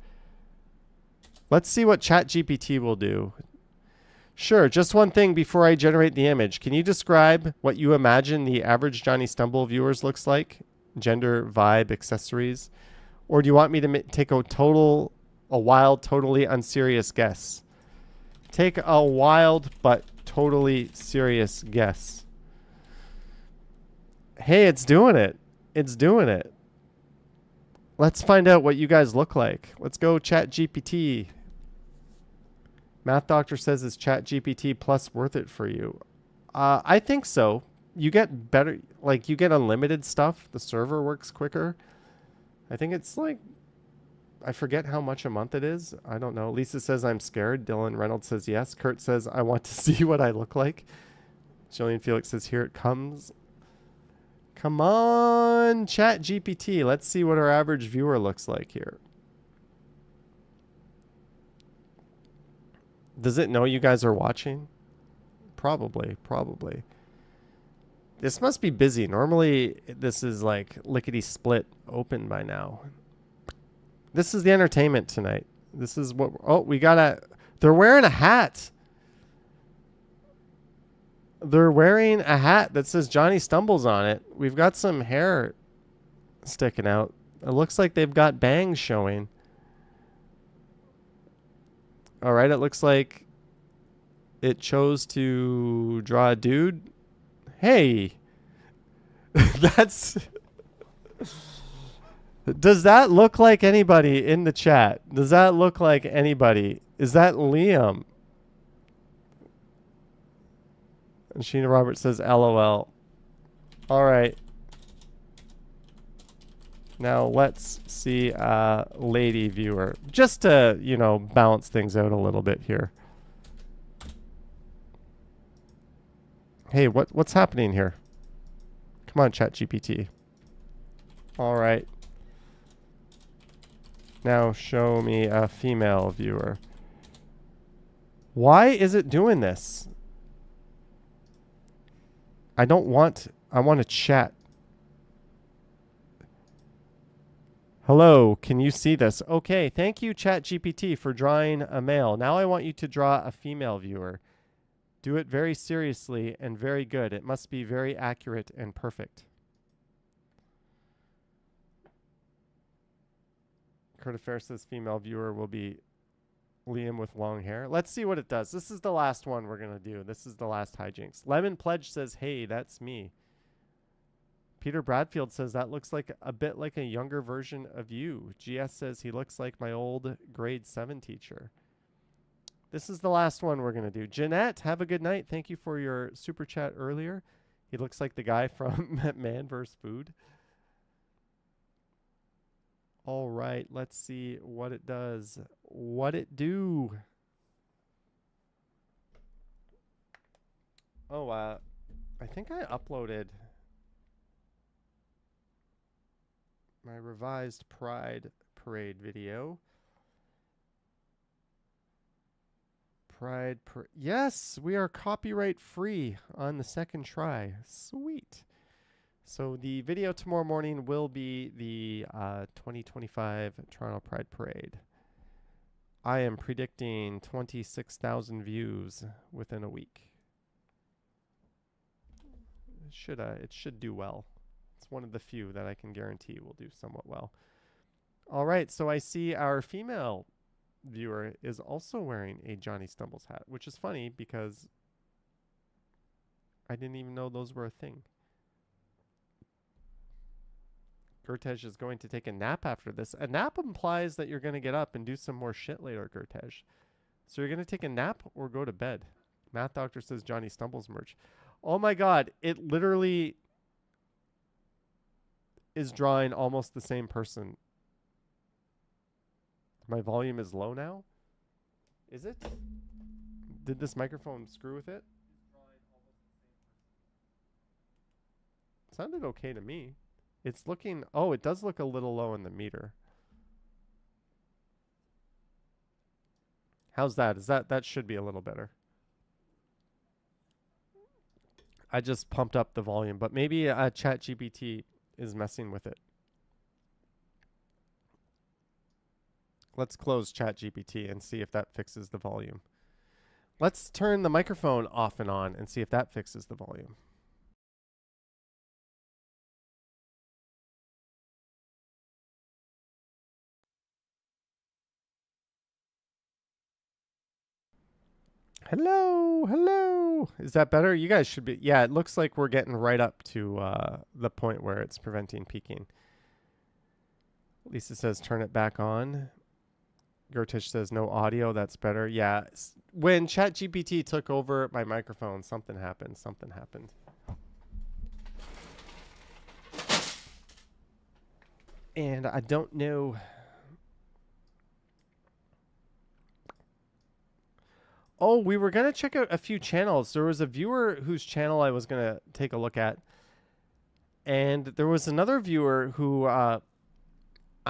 Let's see what ChatGPT will do. Sure, just one thing before I generate the image. Can you describe what you imagine the average Johnny Stumble viewers looks like? Gender, vibe, accessories? Or do you want me to take a wild, totally unserious guess? Take a wild but totally serious guess. Hey, it's doing it. It's doing it. Let's find out what you guys look like. Let's go ChatGPT. Math Doctor says, is ChatGPT Plus worth it for you? I think so. You get better, like you get unlimited stuff. The server works quicker. I think it's like, I forget how much a month it is. I don't know. Lisa says, I'm scared. Dylan Reynolds says, yes. Kurt says, I want to see what I look like. Jillian Felix says, here it comes. Come on, ChatGPT. Let's see what our average viewer looks like here. Does it know you guys are watching? Probably. This must be busy. Normally, this is like lickety-split open by now. This is the entertainment tonight. This is what... Oh, we got a... They're wearing a hat. They're wearing a hat that says Johnny Stumbles on it. We've got some hair sticking out. It looks like they've got bangs showing. All right, it looks like it chose to draw a dude. Hey, that's... Does that look like anybody in the chat? Does that look like anybody? Is that Liam? And Sheena Roberts says, LOL. All right. Now let's see lady viewer. Just to, balance things out a little bit here. Hey, what's happening here? Come on, ChatGPT. All right. Now show me a female viewer. Why is it doing this? I want to chat. Hello, can you see this? Okay, thank you, ChatGPT, for drawing a male. Now I want you to draw a female viewer. Do it very seriously and very good. It must be very accurate and perfect. Curtis Fair says female viewer will be Liam with long hair. Let's see what it does. This is the last one we're going to do. This is the last hijinks. Lemon Pledge says, hey, that's me. Peter Bradfield says, that looks like a bit like a younger version of you. GS says, he looks like my old grade 7 teacher. This is the last one we're going to do. Jeanette, have a good night. Thank you for your super chat earlier. He looks like the guy from Man vs. Food. All right, let's see what it does. What it do? Oh, I think I uploaded. my revised Pride Parade video. Yes, we are copyright free on the second try. Sweet. So the video tomorrow morning will be the 2025 Toronto Pride Parade. I am predicting 26,000 views within a week. It should do well. It's one of the few that I can guarantee will do somewhat well. All right, so I see our female viewer is also wearing a Johnny Stumbles hat, which is funny because I didn't even know those were a thing. Gertej is going to take a nap after this. A nap implies that you're going to get up and do some more shit later, Gertej. So you're going to take a nap or go to bed? Math Doctor says Johnny Stumbles merch. Oh my god, it literally is drawing almost the same person. My volume is low now? Is it? Did this microphone screw with it? Sounded okay to me. It's looking... Oh, it does look a little low in the meter. How's that? That should be a little better. I just pumped up the volume, but maybe ChatGPT is messing with it. Let's close ChatGPT and see if that fixes the volume. Let's turn the microphone off and on and see if that fixes the volume. Hello, hello. Is that better? You guys should be... Yeah, it looks like we're getting right up to the point where it's preventing peaking. Lisa says turn it back on. Gertish says no audio. That's better. Yeah. When ChatGPT took over my microphone, something happened. Something happened. And I don't know... Oh, we were going to check out a few channels. There was a viewer whose channel I was going to take a look at. And there was another viewer who I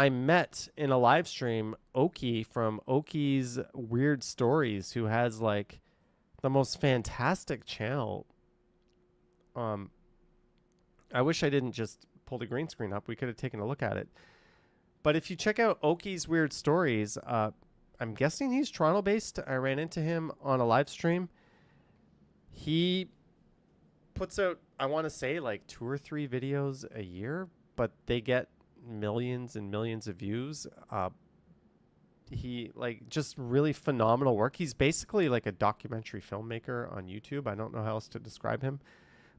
met in a live stream, Oki from Oki's Weird Stories, who has like the most fantastic channel. I wish I didn't just pull the green screen up. We could have taken a look at it. But if you check out Oki's Weird Stories, I'm guessing he's Toronto-based. I ran into him on a live stream. He puts out, I want to say, like 2 or 3 videos a year, but they get millions and millions of views. He, like, just really phenomenal work. He's basically like a documentary filmmaker on YouTube. I don't know how else to describe him,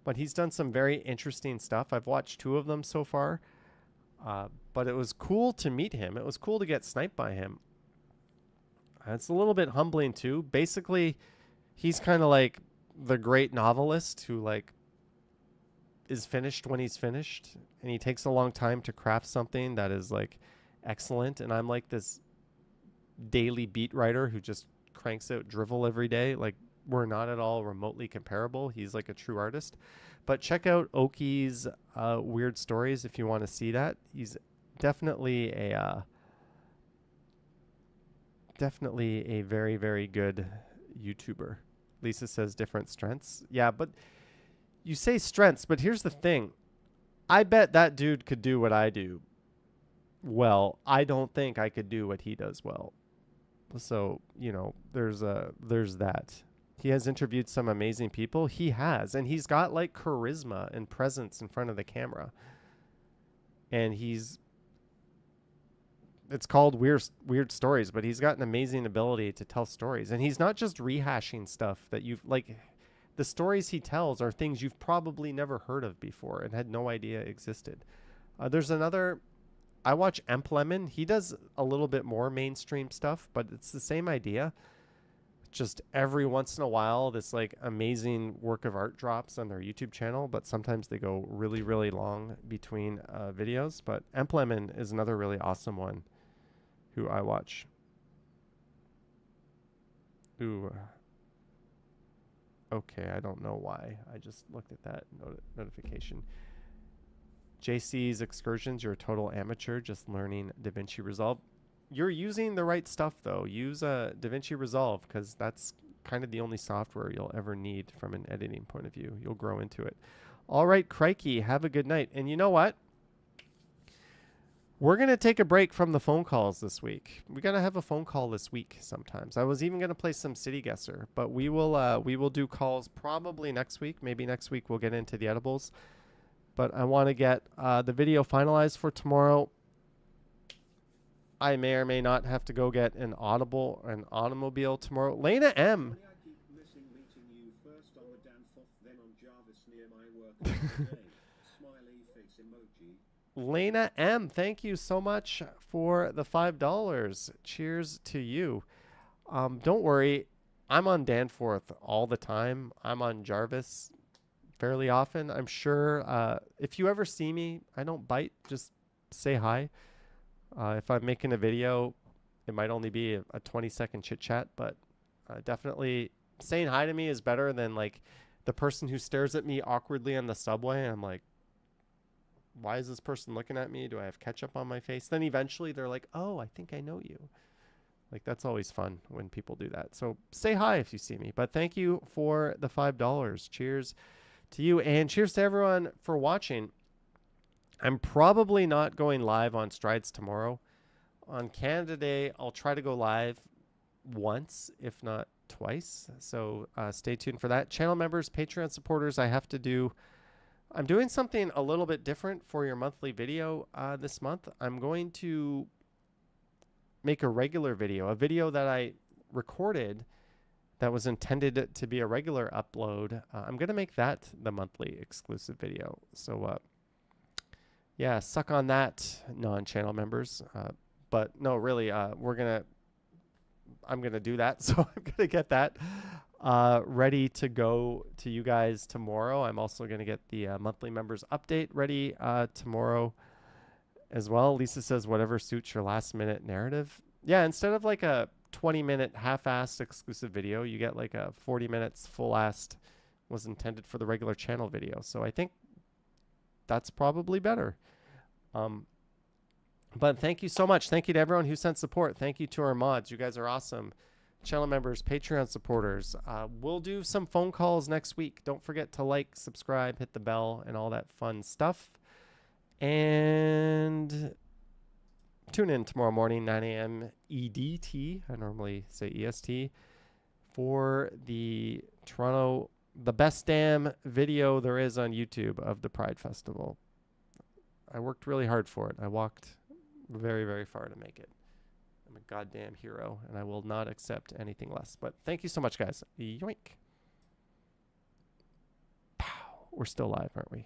but he's done some very interesting stuff. I've watched 2 of them so far, but it was cool to meet him. It was cool to get sniped by him. It's a little bit humbling too. Basically, he's kind of like the great novelist who like is finished when he's finished, and he takes a long time to craft something that is like excellent. And I'm like this daily beat writer who just cranks out drivel every day. Like, we're not at all remotely comparable. He's like a true artist. But check out Oki's Weird Stories if you want to see that. He's definitely a very, very good YouTuber. Lisa says different strengths. Yeah, but you say strengths, but here's the thing. I bet that dude could do what I do well. I don't think I could do what he does well. So, you know, there's that. He has interviewed some amazing people. He has. And he's got like charisma and presence in front of the camera. And it's called Weird Stories, but he's got an amazing ability to tell stories. And he's not just rehashing stuff that you've like, the stories he tells are things you've probably never heard of before and had no idea existed. There's another, I watch Emp Lemon. He does a little bit more mainstream stuff, but it's the same idea. Just every once in a while, this like amazing work of art drops on their YouTube channel, but sometimes they go really, really long between videos. But Emp Lemon is another really awesome one who I watch. Ooh. Okay, I don't know why. I just looked at that notification. JC's Excursions, you're a total amateur just learning DaVinci Resolve. You're using the right stuff, though. Use DaVinci Resolve, because that's kind of the only software you'll ever need from an editing point of view. You'll grow into it. All right, Crikey, have a good night. And you know what? We're going to take a break from the phone calls this week. We got to have a phone call this week sometimes. I was even going to play some City Guesser, but we will do calls probably next week. Maybe next week we'll get into the edibles. But I want to get the video finalized for tomorrow. I may or may not have to go get an automobile tomorrow. Lena M. I keep missing meeting you first on the Danforth, then on Jarvis near my work today. Smiley face emoji. Lena M, thank you so much for the $5. Cheers to you. Don't worry, I'm on Danforth all the time. I'm on Jarvis fairly often. I'm sure if you ever see me, I don't bite, just say hi. If I'm making a video, it might only be a 20-second chit chat, but definitely saying hi to me is better than like the person who stares at me awkwardly on the subway. And I'm like, why is this person looking at me? Do I have ketchup on my face? Then eventually they're like, oh, I think I know you. Like, that's always fun when people do that. So say hi if you see me. But thank you for the $5. Cheers to you. And cheers to everyone for watching. I'm probably not going live on Strides tomorrow. On Canada Day, I'll try to go live once, if not twice. So stay tuned for that. Channel members, Patreon supporters, I'm doing something a little bit different for your monthly video this month. I'm going to make a regular video, a video that I recorded that was intended to be a regular upload. I'm going to make that the monthly exclusive video. So, yeah, suck on that, non-channel members. But no, really, I'm going to do that. So I'm going to get that ready to go to you guys tomorrow. I'm also going to get the monthly members update ready tomorrow as well. Lisa says, whatever suits your last minute narrative. Yeah, instead of like a 20-minute half-assed exclusive video, you get like a 40 minutes full-assed was intended for the regular channel video. So I think that's probably better. But thank you so much. Thank you to everyone who sent support. Thank you to our mods. You guys are awesome. Channel members, Patreon supporters. We'll do some phone calls next week. Don't forget to like, subscribe, hit the bell, and all that fun stuff. And tune in tomorrow morning, 9 a.m. EDT. I normally say EST. For the best damn video there is on YouTube of the Pride Festival. I worked really hard for it. I walked very, very far to make it. I'm a goddamn hero, and I will not accept anything less. But thank you so much, guys. Yoink. Pow. We're still live, aren't we?